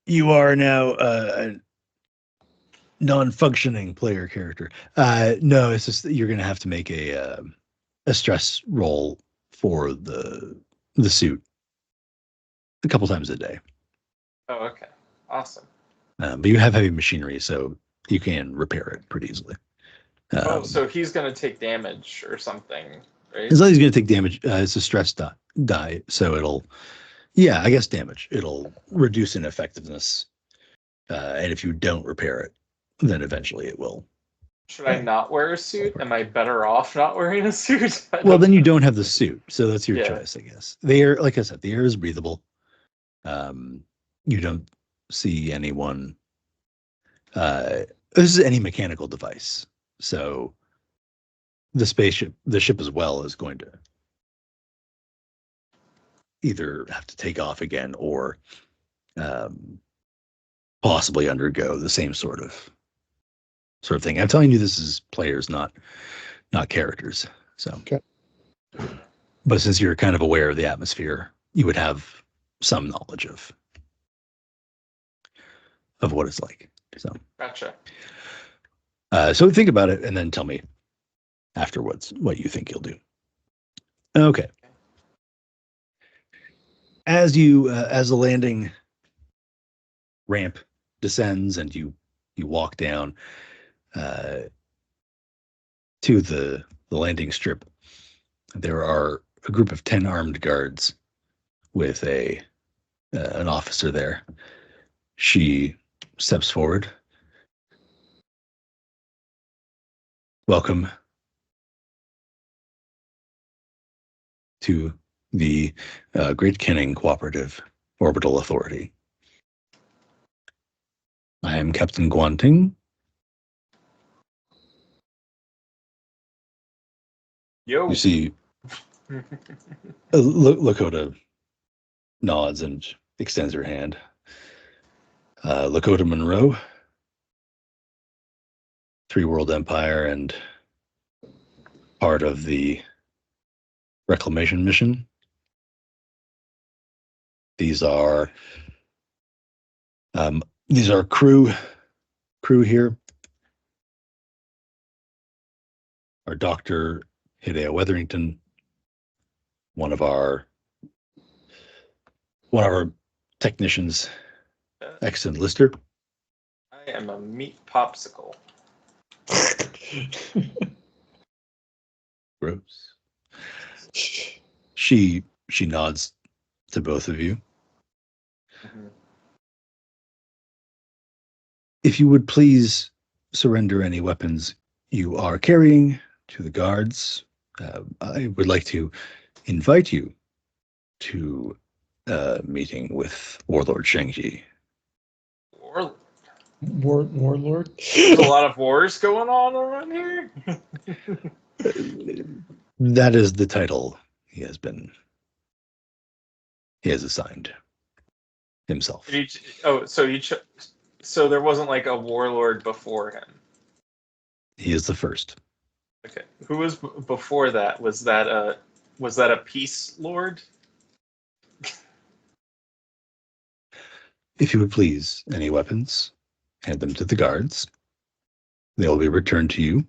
You are now a non-functioning player character. No, it's just that you're going to have to make a stress roll for the suit a couple times a day. Oh, okay. Awesome. But you have heavy machinery, so you can repair it pretty easily. So he's going to take damage or something, right? As long as he's going to take damage, it's a stress die, so it'll, I guess damage. It'll reduce in effectiveness, and if you don't repair it, then eventually it will. Should I not wear a suit? Am I better off not wearing a suit? Well, then you don't have the suit, so that's your choice, I guess. The air, like I said, the air is breathable. You don't see anyone. This is any mechanical device. So the ship as well is going to either have to take off again or possibly undergo the same sort of thing. I'm telling you, this is players, not characters. So, Okay. But since you're kind of aware of the atmosphere, you would have some knowledge of what it's like. So, Gotcha. So think about it and then tell me afterwards what you think you'll do. Okay. As the landing ramp descends and you walk down to the landing strip, there are a group of 10 armed guards with an officer there. She steps forward. Welcome to the Great Kenning Cooperative Orbital Authority. I am Captain Guanting. Yo. You see, Lakota nods and extends her hand. Lakota Monroe, 3 World Empire and part of the reclamation mission. These are crew here. Our Dr. Hideo Wetherington, one of our technicians, ex-enlister. I am a meat popsicle. Gross. She nods to both of you. Mm-hmm. If you would please surrender any weapons you are carrying to the guards, I would like to invite you to a meeting with Warlord Shang-Chi. Warlord? There's a lot of wars going on around here. That is the title he has assigned himself. So there wasn't like a warlord before him. He is the first. Okay, who was before that? Was that a peace lord? If you would please, any weapons, hand them to the guards. They will be returned to you.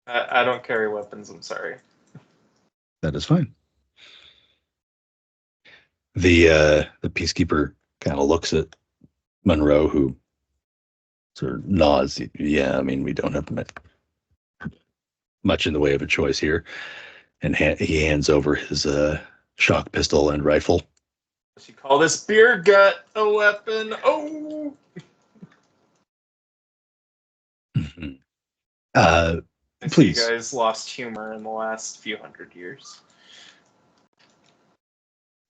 I don't carry weapons, I'm sorry. That is fine. The peacekeeper kind of looks at Monroe, who sort of nods. Yeah, I mean, we don't have much in the way of a choice here. And he hands over his shock pistol and rifle. You call this beer gut a weapon? Oh! Mm-hmm. Please. You guys lost humor in the last few hundred years.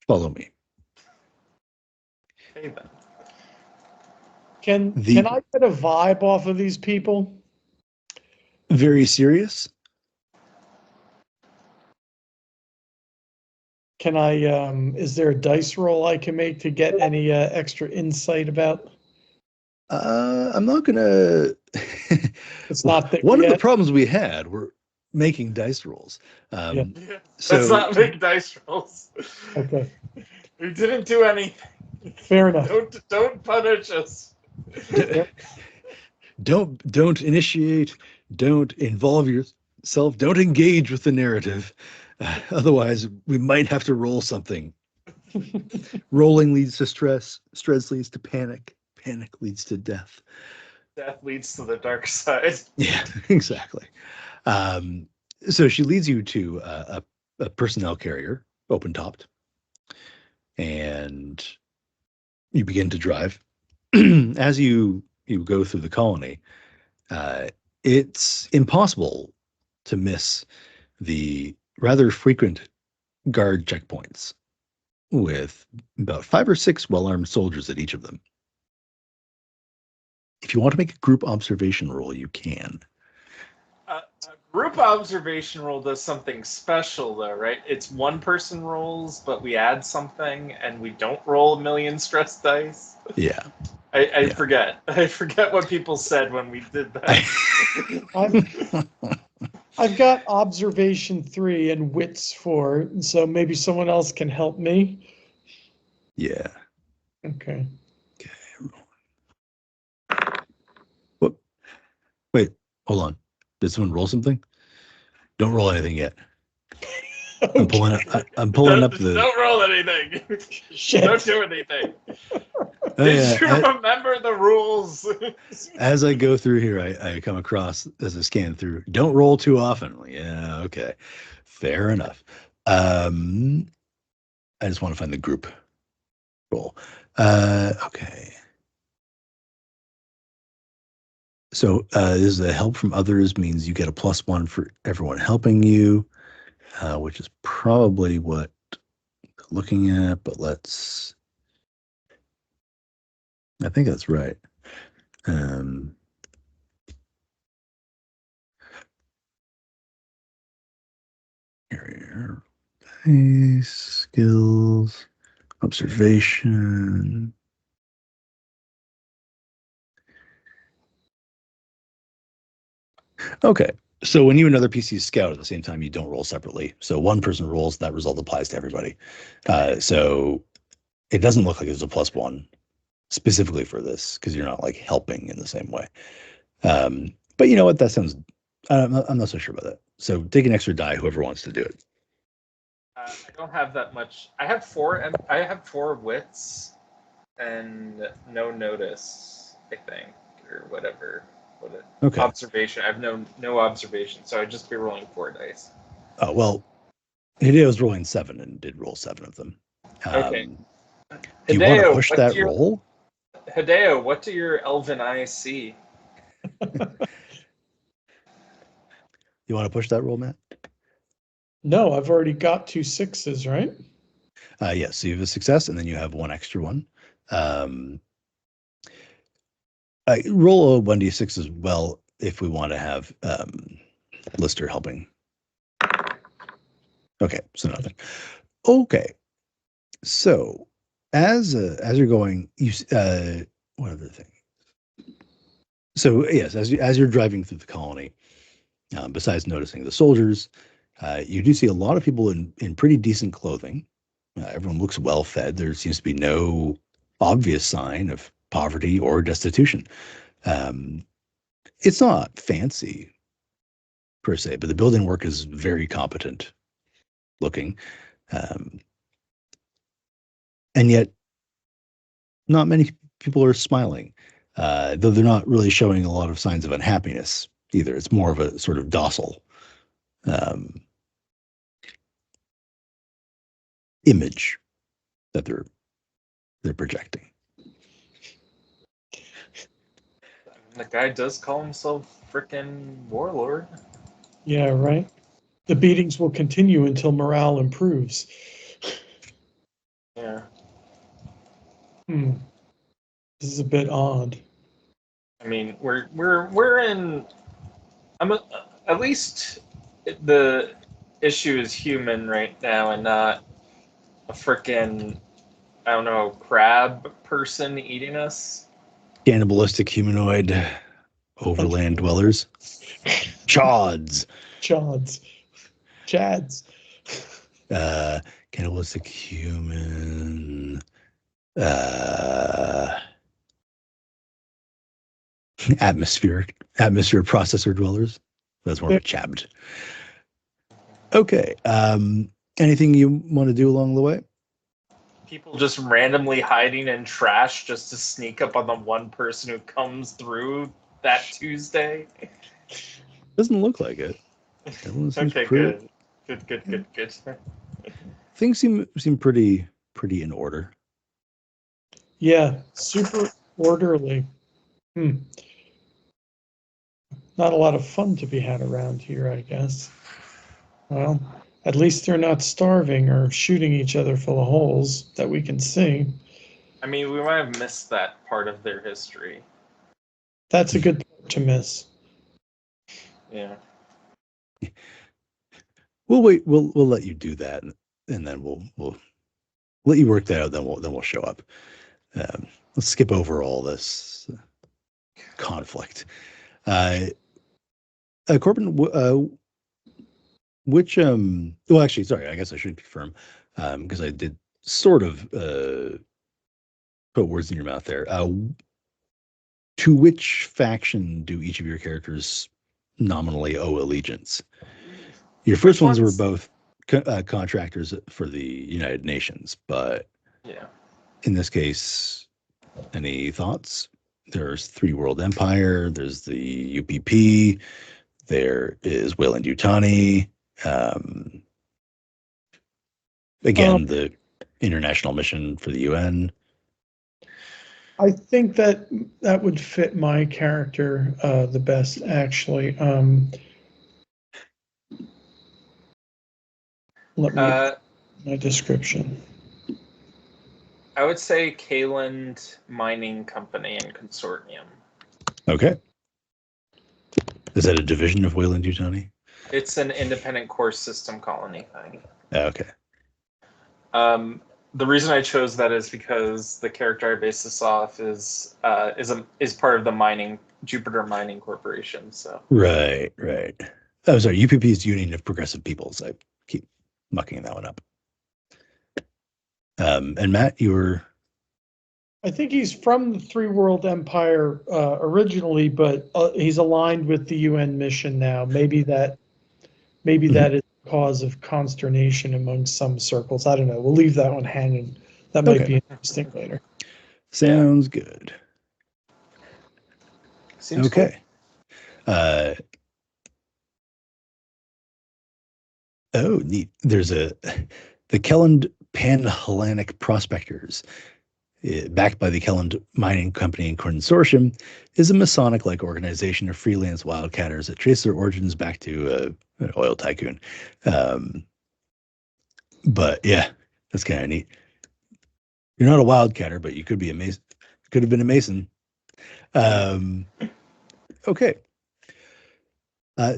Follow me. Hey then. Can I get a vibe off of these people? Very serious. Can I? Is there a dice roll I can make to get any extra insight about? I'm not gonna. It's not that one of the problems we had were making dice rolls. Let's not make dice rolls. Okay. We didn't do anything. Fair enough. Don't punish us. Don't initiate. Don't involve yourself. Don't engage with the narrative. Otherwise, we might have to roll something. Rolling leads to stress. Stress leads to panic. Panic leads to death. Death leads to the dark side. Yeah, exactly. So she leads you to a personnel carrier, open-topped, and you begin to drive. As you go through the colony, it's impossible to miss the rather frequent guard checkpoints with about 5 or 6 well-armed soldiers at each of them. If you want to make a group observation roll, you can. A Group observation roll does something special, though, right? It's one person rolls, but we add something, and we don't roll a million stress dice. Yeah. I forget. I forget what people said when we did that. I've got observation 3 and wits 4, so maybe someone else can help me. Yeah. Okay. Whoop. Wait, hold on. Did someone roll something? Don't roll anything yet. Okay. I'm pulling up the. Don't roll anything. Shit. Don't do anything. Did you remember the rules? As I go through here, I come across as I scan through. Don't roll too often. Yeah, okay, fair enough. I just want to find the group roll. Okay. So this is a help from others means you get a +1 for everyone helping you, which is probably what I'm looking at. But I think that's right. Here, skills, observation. Okay, so when you and another PC scout at the same time, you don't roll separately. So one person rolls, that result applies to everybody. So it doesn't look like there's a +1 specifically for this because you're not like helping in the same way. But you know what? That sounds. I'm not so sure about that. So take an extra die, whoever wants to do it. I don't have that much. I have 4 wits and no notice, I think, or whatever. Okay. Observation. I have no observation, so I'd just be rolling 4 dice. Oh well, Hideo was rolling 7 and did roll 7 of them. Okay. Do you want to push that roll? Hideo, what do your elven eyes see? You want to push that roll, Matt? No, I've already got 2 6s, right? Yes, so you have a success, and then you have 1 extra one. Roll a 1d6 as well if we want to have Lister helping. Okay, so nothing. Okay, so as you're going, what other thing? So yes, as you're driving through the colony, besides noticing the soldiers, you do see a lot of people in pretty decent clothing. Everyone looks well fed. There seems to be no obvious sign of poverty or destitution. It's not fancy per se, but the building work is very competent looking. And yet not many people are smiling, though they're not really showing a lot of signs of unhappiness either. It's more of a sort of docile image that they're projecting. The guy does call himself frickin' warlord. Yeah, right. The beatings will continue until morale improves. Yeah. This is a bit odd. I mean, we're in. At least the issue is human right now, and not a frickin', I don't know, crab person eating us. Cannibalistic humanoid overland dwellers. Chads. Chads. Cannibalistic human. Atmosphere processor dwellers. That's more of a chabbed. Okay. Anything you want to do along the way? People just randomly hiding in trash just to sneak up on the one person who comes through that Tuesday. Doesn't look like it. Everyone seems good. Things seem pretty in order. Yeah, super orderly. Not a lot of fun to be had around here, I guess. Well, at least they're not starving or shooting each other full of holes that we can see. I mean, we might have missed that part of their history. That's a good part to miss. Yeah. We'll wait. We'll let you do that, and then we'll let you work that out. Then we'll show up. Let's skip over all this conflict. Corbin, which well, actually, sorry, I guess I should confirm because I did sort of put words in your mouth there. To which faction do each of your characters nominally owe allegiance? Your first ones were both contractors for the United Nations, but yeah, in this case, any thoughts? There's Three World Empire, there's the UPP, there is Weyland-Yutani, again, the international mission for the UN. I think that would fit my character the best, actually. Let me my description. I would say Kaland Mining Company and Consortium. Okay. Is that a division of Weyland-Yutani? It's an independent core system colony thing. Okay. The reason I chose that is because the character I base this off is part of the Jupiter Mining Corporation. So right. Oh, sorry. UPP is Union of Progressive Peoples. I keep mucking that one up. And Matt, you were. I think he's from the Three World Empire originally, but he's aligned with the UN mission now. Maybe that is a cause of consternation among some circles. I don't know. We'll leave that one hanging. That might be interesting later. Sounds good. Seems okay. Cool. Oh, neat. There's the Kelland Pan-Hellenic Prospectors, backed by the Kelland Mining Company and Consortium, is a Masonic-like organization of freelance wildcatters that trace their origins back to an oil tycoon. But yeah, that's kind of neat. You're not a wildcatter, but you could be a mason. Could have been a mason. Okay.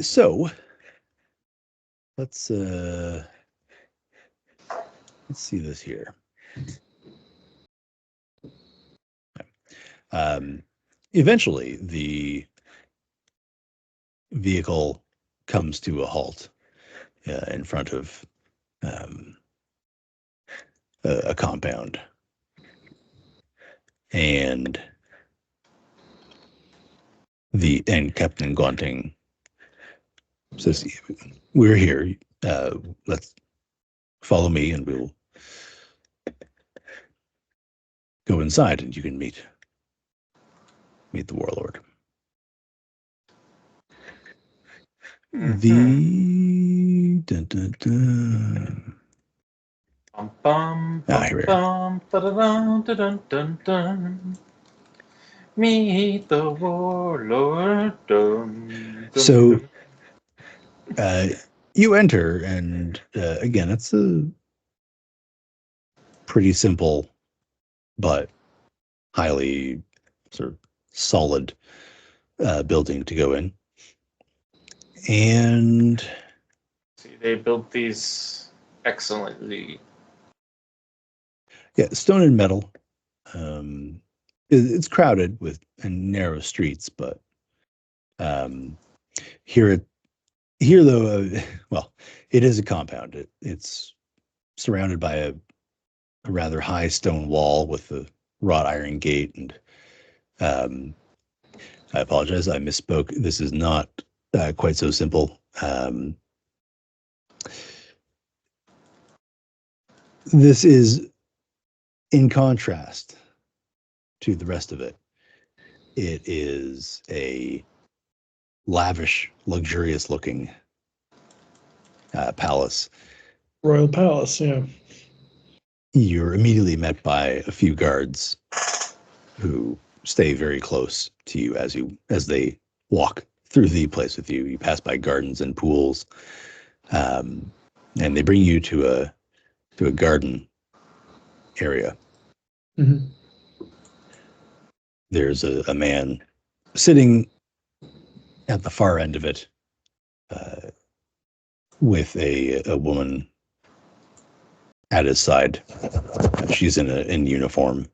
So let's see this here. Eventually, the vehicle comes to a halt in front of a compound, and Captain Gaunting says, "We're here. Let's follow me, and we'll go inside, and you can meet the warlord." The dun, dun, dun. Here we are. Meet the warlord. So you enter, and again, it's a pretty simple but highly sort of solid building to go in. And see, they built these excellently. Yeah, stone and metal. It's crowded and narrow streets, but here though, well, it is a compound. It's surrounded by a rather high stone wall with a wrought iron gate, and I apologize, I misspoke. This is not quite so simple. This is in contrast to the rest of it. It is a lavish, luxurious looking palace. Royal Palace, yeah. You're immediately met by a few guards who stay very close to you as they walk through the place with you. You pass by gardens and pools, and they bring you to a garden area. Mm-hmm. There's a man sitting at the far end of it, with a woman at his side. She's in uniform.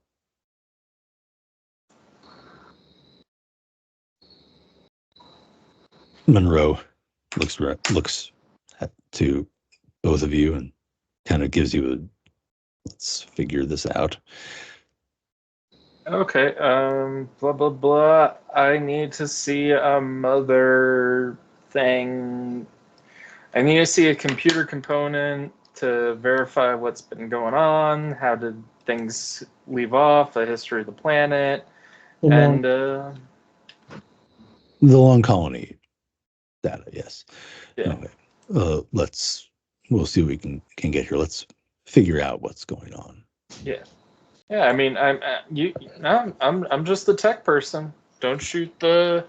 Monroe looks to both of you and kind of gives you a let's figure this out. Okay, blah, blah, blah. I need to see a mother thing. I need to see a computer component to verify what's been going on. How did things leave off? A history of the planet. And, the long colony data, yes. yeah. Okay. We'll see what we can get here. Let's figure out what's going on. Yeah. Yeah, I mean, I'm just the tech person. Don't shoot the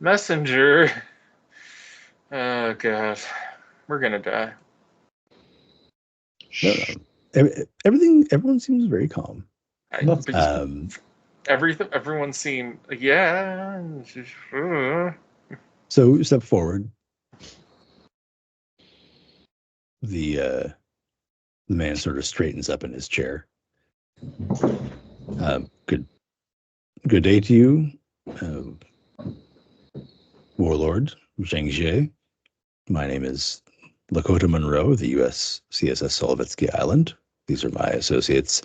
messenger. Oh god, we're gonna die. Everyone seems very calm. Everyone seemed yeah. So step forward. The man sort of straightens up in his chair. Good day to you, Warlord Zheng Jie. My name is Lakota Monroe, the U.S. CSS Solovetsky Island. These are my associates,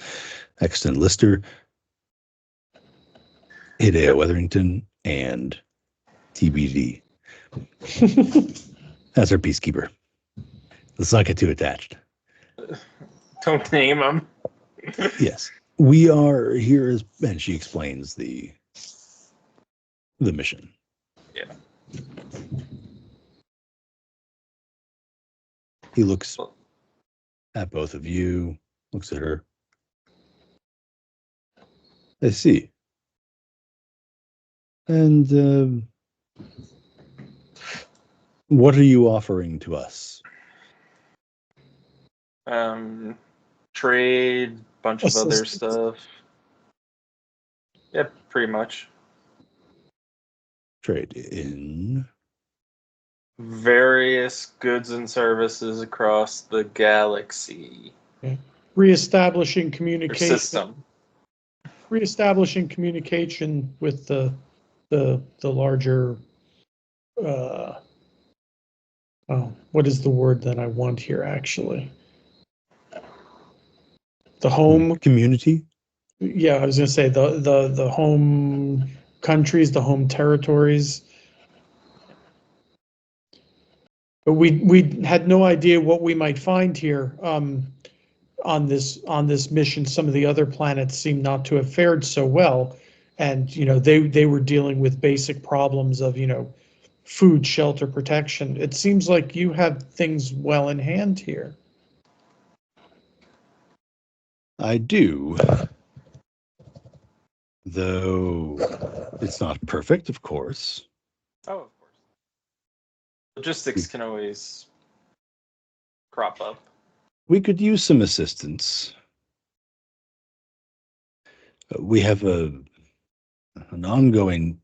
Exton Lister, Hideo Weatherington, and TBD. That's our peacekeeper. Let's not get too attached. Don't name him. Yes. We are here and she explains the mission. Yeah. He looks at both of you, looks at her. I see. And what are you offering to us? Trade, bunch of other stuff. Yep, pretty much. Trade in various goods and services across the galaxy. Reestablishing communication. System. Reestablishing communication with the larger. What is the word that I want here? Actually, the home community. Yeah, I was going to say the home countries, the home territories. But we had no idea what we might find here on this mission. Some of the other planets seem not to have fared so well, and they were dealing with basic problems of food, shelter, protection. It seems like you have things well in hand here. I do. Though it's not perfect, of course. Oh, of course. Logistics can always crop up. We could use some assistance. We have an ongoing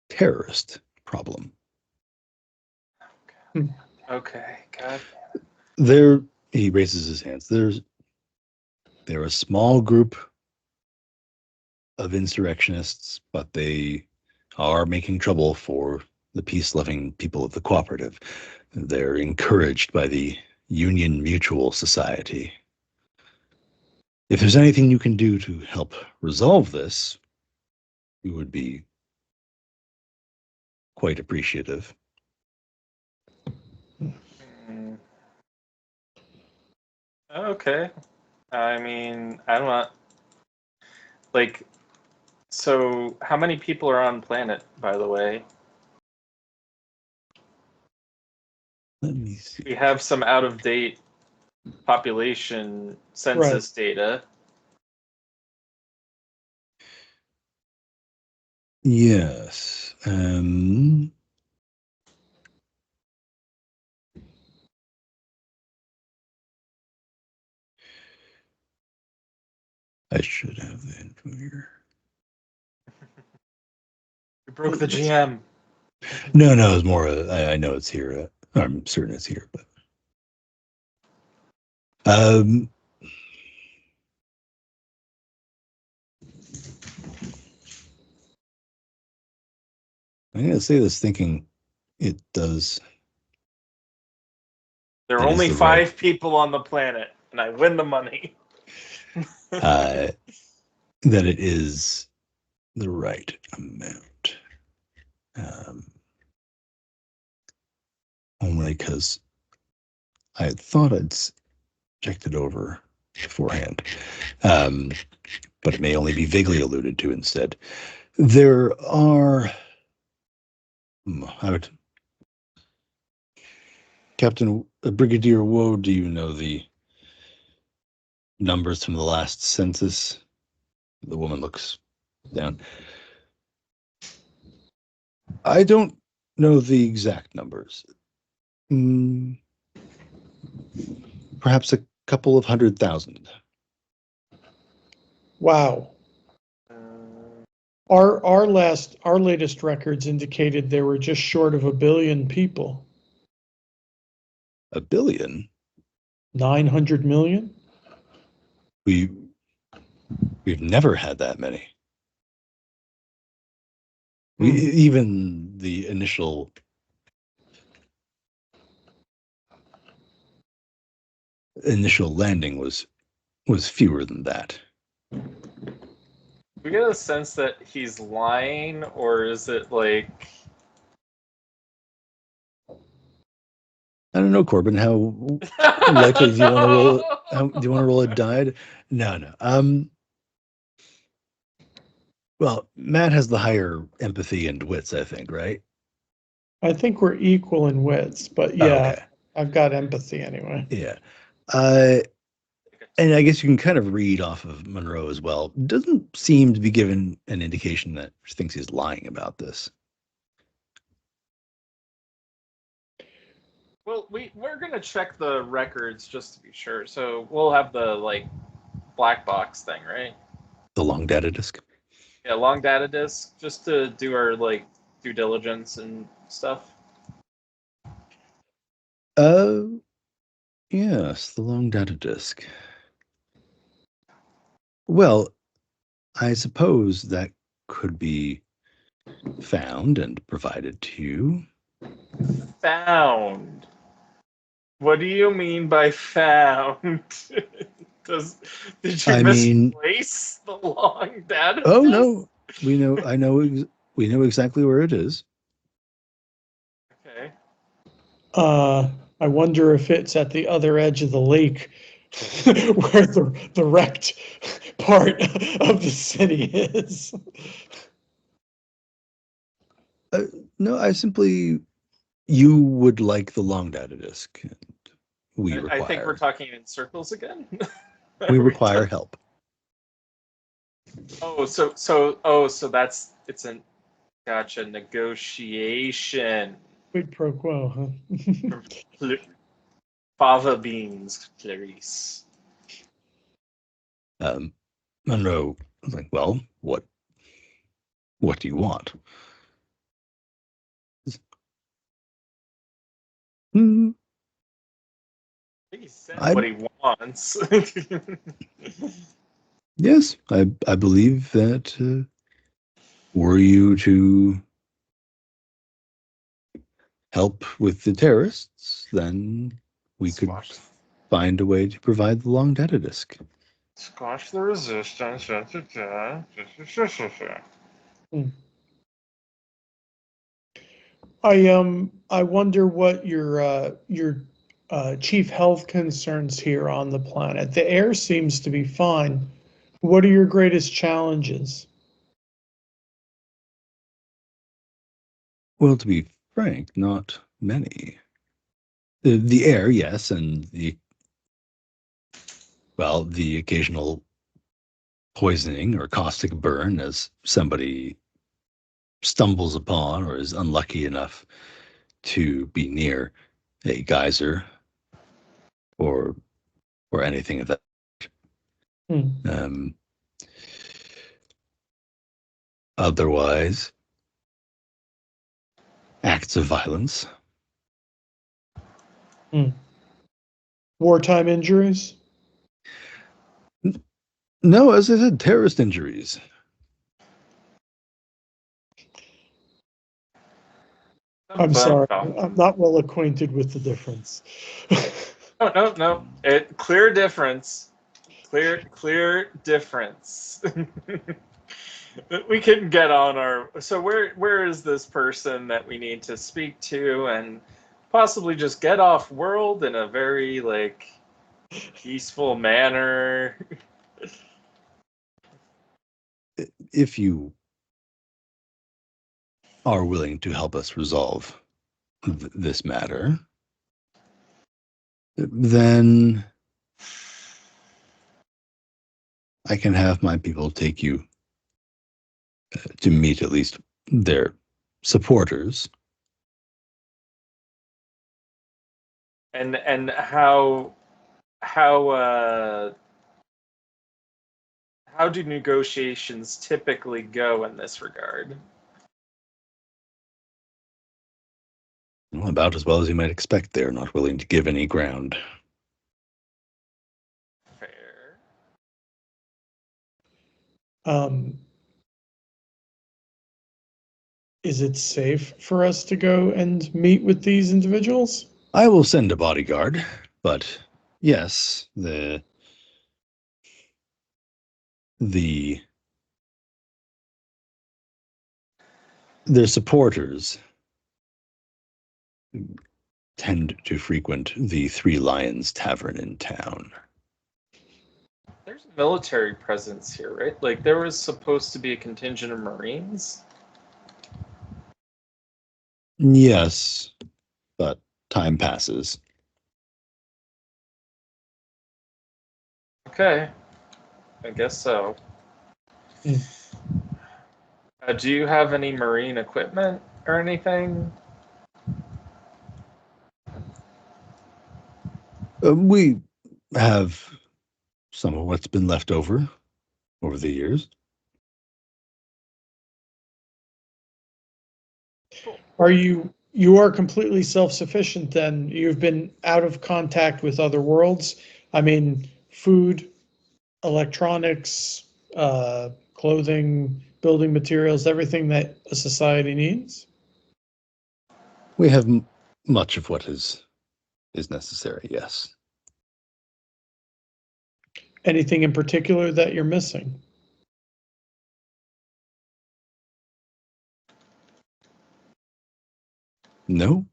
terrorist problem. Okay, God. He raises his hands. They're a small group of insurrectionists, but they are making trouble for the peace-loving people of the cooperative. They're encouraged by the Union Mutual Society. If there's anything you can do to help resolve this, we would be quite appreciative. Okay. I mean, I don't know. So how many people are on planet, by the way? Let me see. We have some out-of-date population census data. Yes. I should have the info here. We broke the GM. No, it's more. I know it's here. I'm certain it's here, but I'm going to say this thinking it does. There are only 5 people on the planet, and I win the money. That it is the right amount. Only because I thought I'd checked it over beforehand, but it may only be vaguely alluded to instead. There are, Captain Brigadier Woe, do you know the numbers from the last census? The woman looks down. I don't know the exact numbers. Perhaps a couple of 100,000. Wow. Our latest records indicated there were just short of 1 billion people. 1 billion? 900 million? We've never had that many. Even the initial landing was fewer than that. We get a sense that he's lying, or is it like... I don't know, Corbin. How likely do you want to roll? Do you want to roll a die? No. Well, Matt has the higher empathy and wits, I think, right? I think we're equal in wits, but yeah, okay. I've got empathy anyway. Yeah. And I guess you can kind of read off of Monroe as well. Doesn't seem to be given an indication that she thinks he's lying about this. Well, we're gonna check the records just to be sure. So we'll have the black box thing, right? The long data disk. Yeah, long data disk, just to do our due diligence and stuff. Yes, the long data disk. Well, I suppose that could be found and provided to you. Found? What do you mean by found? Did you misplace the long data disk? Oh no, we know exactly where it is. Okay. I wonder if it's at the other edge of the lake where the wrecked part of the city is. No, you would like the long data disk. And I think we're talking in circles again. We require help. So that's gotcha, negotiation. Quid pro quo, huh? Fava beans, Clarice. Monroe was like, well, what do you want? He said what he wants. Yes, I believe that were you to help with the terrorists, then we could find a way to provide the long data disk. Squash the resistance. I wonder what your chief health concerns here on the planet. The air seems to be fine. What are your greatest challenges? Well, to be frank, not many. The air, yes, and the occasional poisoning or caustic burn as somebody stumbles upon or is unlucky enough to be near a geyser or anything of that. Otherwise, acts of violence. Wartime injuries? No, as I said, terrorist injuries. I'm sorry. I'm not well acquainted with the difference. No. Clear difference. Clear difference. We can get on our. So where is this person that we need to speak to and possibly just get off world in a very peaceful manner? If you are willing to help us resolve this matter, then I can have my people take you to meet at least their supporters. And how do negotiations typically go in this regard? Well, about as well as you might expect. They're not willing to give any ground. Fair. Is it safe for us to go and meet with these individuals? I will send a bodyguard, but yes, their supporters tend to frequent the Three Lions Tavern in town. There's a military presence here, right? Like, there was supposed to be a contingent of Marines. Yes, but time passes. Okay, I guess so. Do you have any Marine equipment or anything? We have some of what's been left over the years. You are completely self-sufficient then? You've been out of contact with other worlds? I mean, food, electronics, clothing, building materials, everything that a society needs? We have much of what is necessary, yes. Anything in particular that you're missing? No.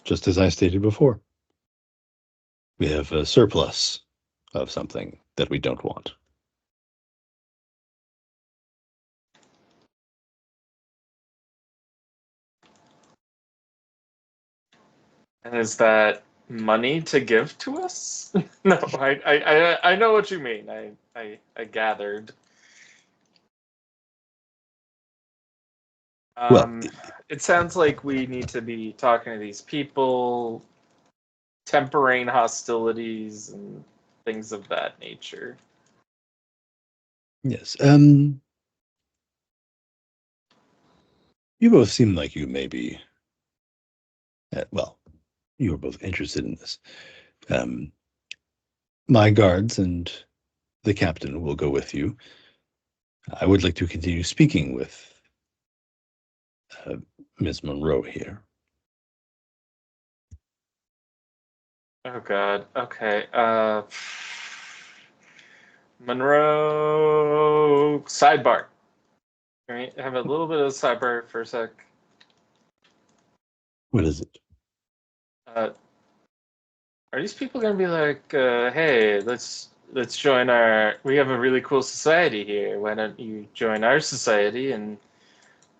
Just as I stated before. We have a surplus of something that we don't want. And is that money to give to us? No, I know what you mean. I gathered. Well, It sounds like we need to be talking to these people, tempering hostilities and things of that nature. yes. You both seem like you may be, well, you are both interested in this. My guards and the captain will go with you. I would like to continue speaking with Ms. Monroe here. Oh God. Okay. Monroe sidebar. All right, have a little bit of sidebar for a sec. What is it? Are these people gonna be like, hey, let's join our? We have a really cool society here. Why don't you join our society and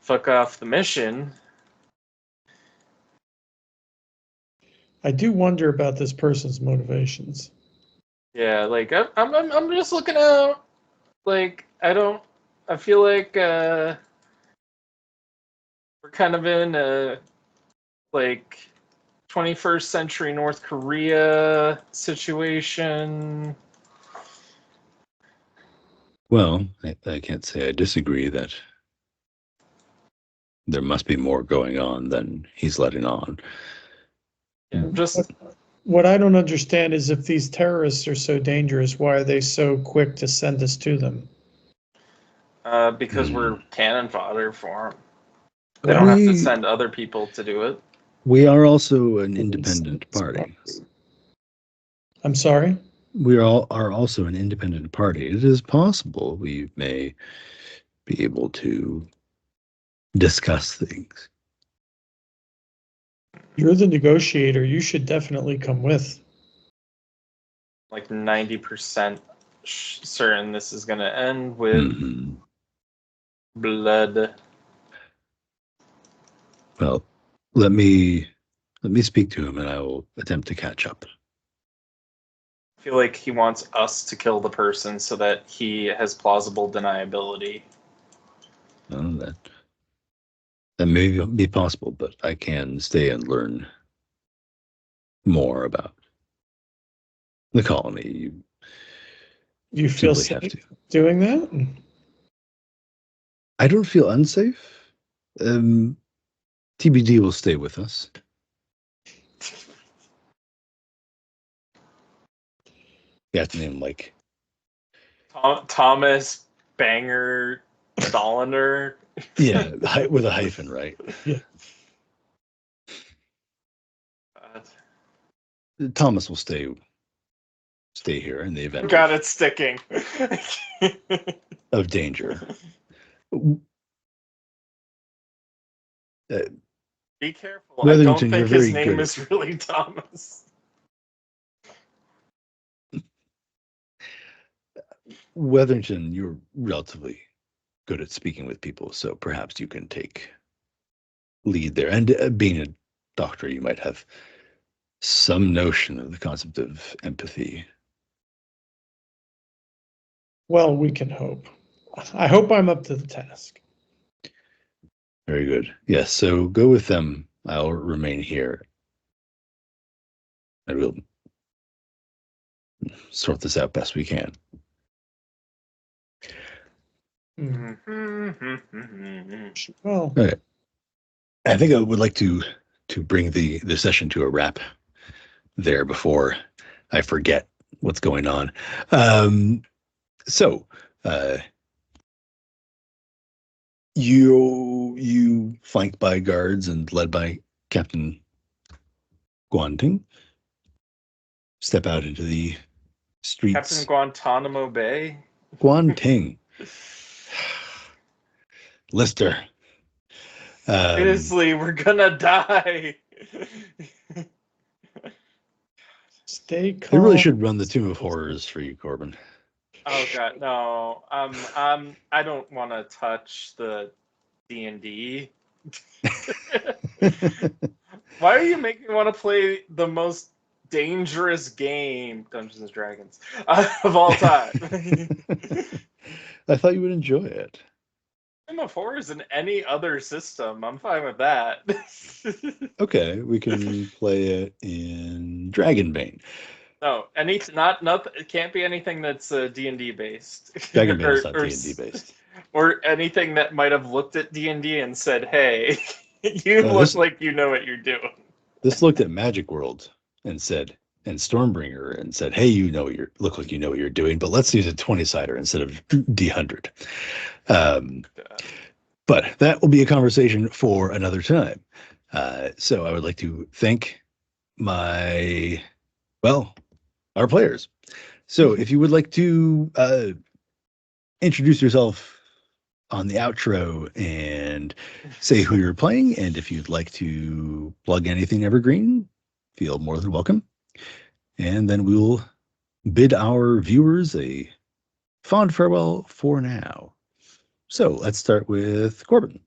fuck off the mission? I do wonder about this person's motivations. Yeah, like I'm just looking out. Like I feel like we're kind of in a like 21st century North Korea situation. Well, I can't say I disagree that there must be more going on than he's letting on. Yeah, just What I don't understand is if these terrorists are so dangerous, why are they so quick to send us to them? Because we're cannon fodder for them. They don't have to send other people to do it. We are also an independent party. I'm sorry? We are also an independent party. It is possible we may be able to discuss things. You're the negotiator. You should definitely come with. Like 90% certain this is going to end with blood. Well, let me speak to him, and I will attempt to catch up. I feel like he wants us to kill the person so that he has plausible deniability. That may be possible, but I can stay and learn more about the colony. You feel safe doing that? I don't feel unsafe. TBD will stay with us. You have to name like Thomas Banger Dollender. Yeah, with a hyphen, right? Yeah. Thomas will stay here in the event. Got it sticking. Of danger. Be careful. I don't think his name is really Thomas. Weatherington, you're relatively good at speaking with people, so perhaps you can take lead there. And being a doctor, you might have some notion of the concept of empathy. Well, we can hope. I hope I'm up to the task. Very good. Yes, so go with them. I'll remain here. And we'll sort this out best we can. Well, okay. I think I would like to bring the session to a wrap there before I forget what's going on. So you flanked by guards and led by Captain Guanting, step out into the streets. Captain Guantanamo Bay? Guanting. Lister. Seriously, we're gonna die. Stay calm. They really should run the Tomb of Horrors for you, Corbin. Oh god, no. I don't want to touch the D&D. Why are you making me want to play the most dangerous game, Dungeons and Dragons, of all time? I thought you would enjoy it. Tomb of Horrors in any other system, I'm fine with that. Okay, we can play it in Dragonbane. No, it can't be anything that's D&D based. Dragonbane is not D&D based. Or anything that might have looked at D&D and said, "Hey, you look like you know what you're doing." This looked at Magic World and Stormbringer and said, "Hey, look like you know what you're doing, but let's use a 20-sider instead of D100." But that will be a conversation for another time. So I would like to thank our players. So if you would like to introduce yourself on the outro and say who you're playing, and if you'd like to plug anything evergreen, feel more than welcome. And then we'll bid our viewers a fond farewell for now. So let's start with Corbin.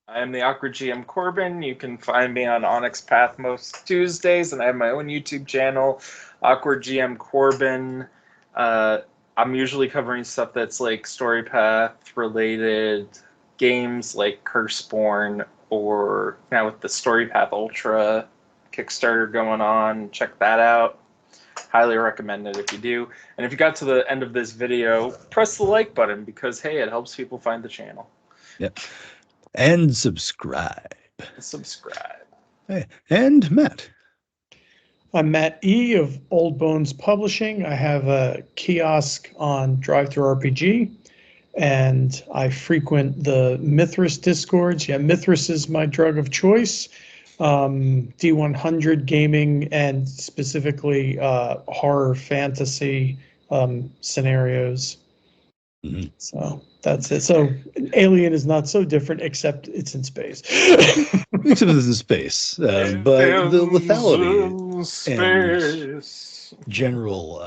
I am the Awkward GM Corbin. You can find me on Onyx Path most Tuesdays, and I have my own YouTube channel, Awkward GM Corbin. I'm usually covering stuff that's like StoryPath related games like Curseborn, or now with the StoryPath Ultra Kickstarter going on. Check that out. Highly recommend it if you do. And if you got to the end of this video, press the like button because, hey, it helps people find the channel. Yep. And subscribe. Subscribe. Hey, and Matt. I'm Matt E. of Old Bones Publishing. I have a kiosk on DriveThruRPG, and I frequent the Mithras discords. Yeah, Mithras is my drug of choice. D100 gaming, and specifically horror fantasy scenarios. Mhm. So that's it. So Alien is not so different, except it's in space. Except it's in space, but the lethality and general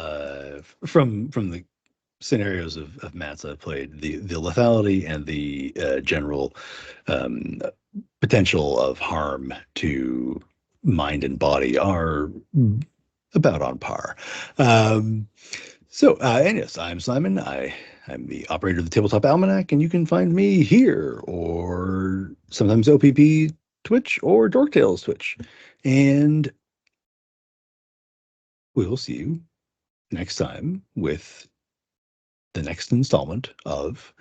from the scenarios of Matt's I've played, the lethality and the general potential of harm to mind and body are about on par. And yes, I'm Simon. I'm the operator of the Tabletop Almanac, and you can find me here or sometimes OPP Twitch or Dorktales Twitch. And we'll see you next time with the next installment of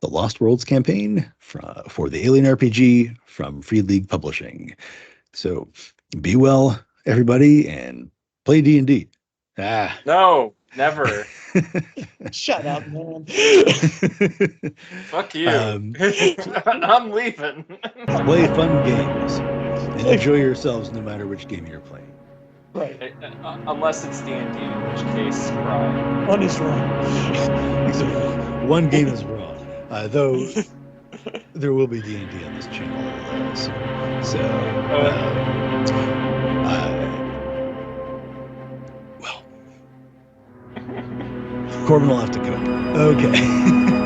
the Lost Worlds campaign for the Alien RPG from Free League Publishing. So be well, everybody, and play D&D. No, never. Shut up, man. Fuck you. I'm leaving. Play fun games and enjoy yourselves no matter which game you're playing. Right. Unless it's D&D, in which case, cry. One is wrong. Except one game is wrong, though there will be D&D on this channel soon. So, well, Corbin will have to go. Okay.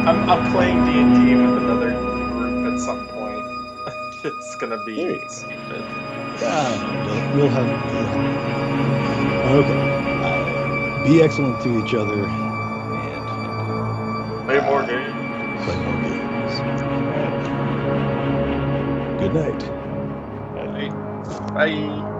I'm playing D&D with another group at some point. It's gonna be stupid. We'll have. Okay. Be excellent to each other and play more games. Good night. Bye. Bye.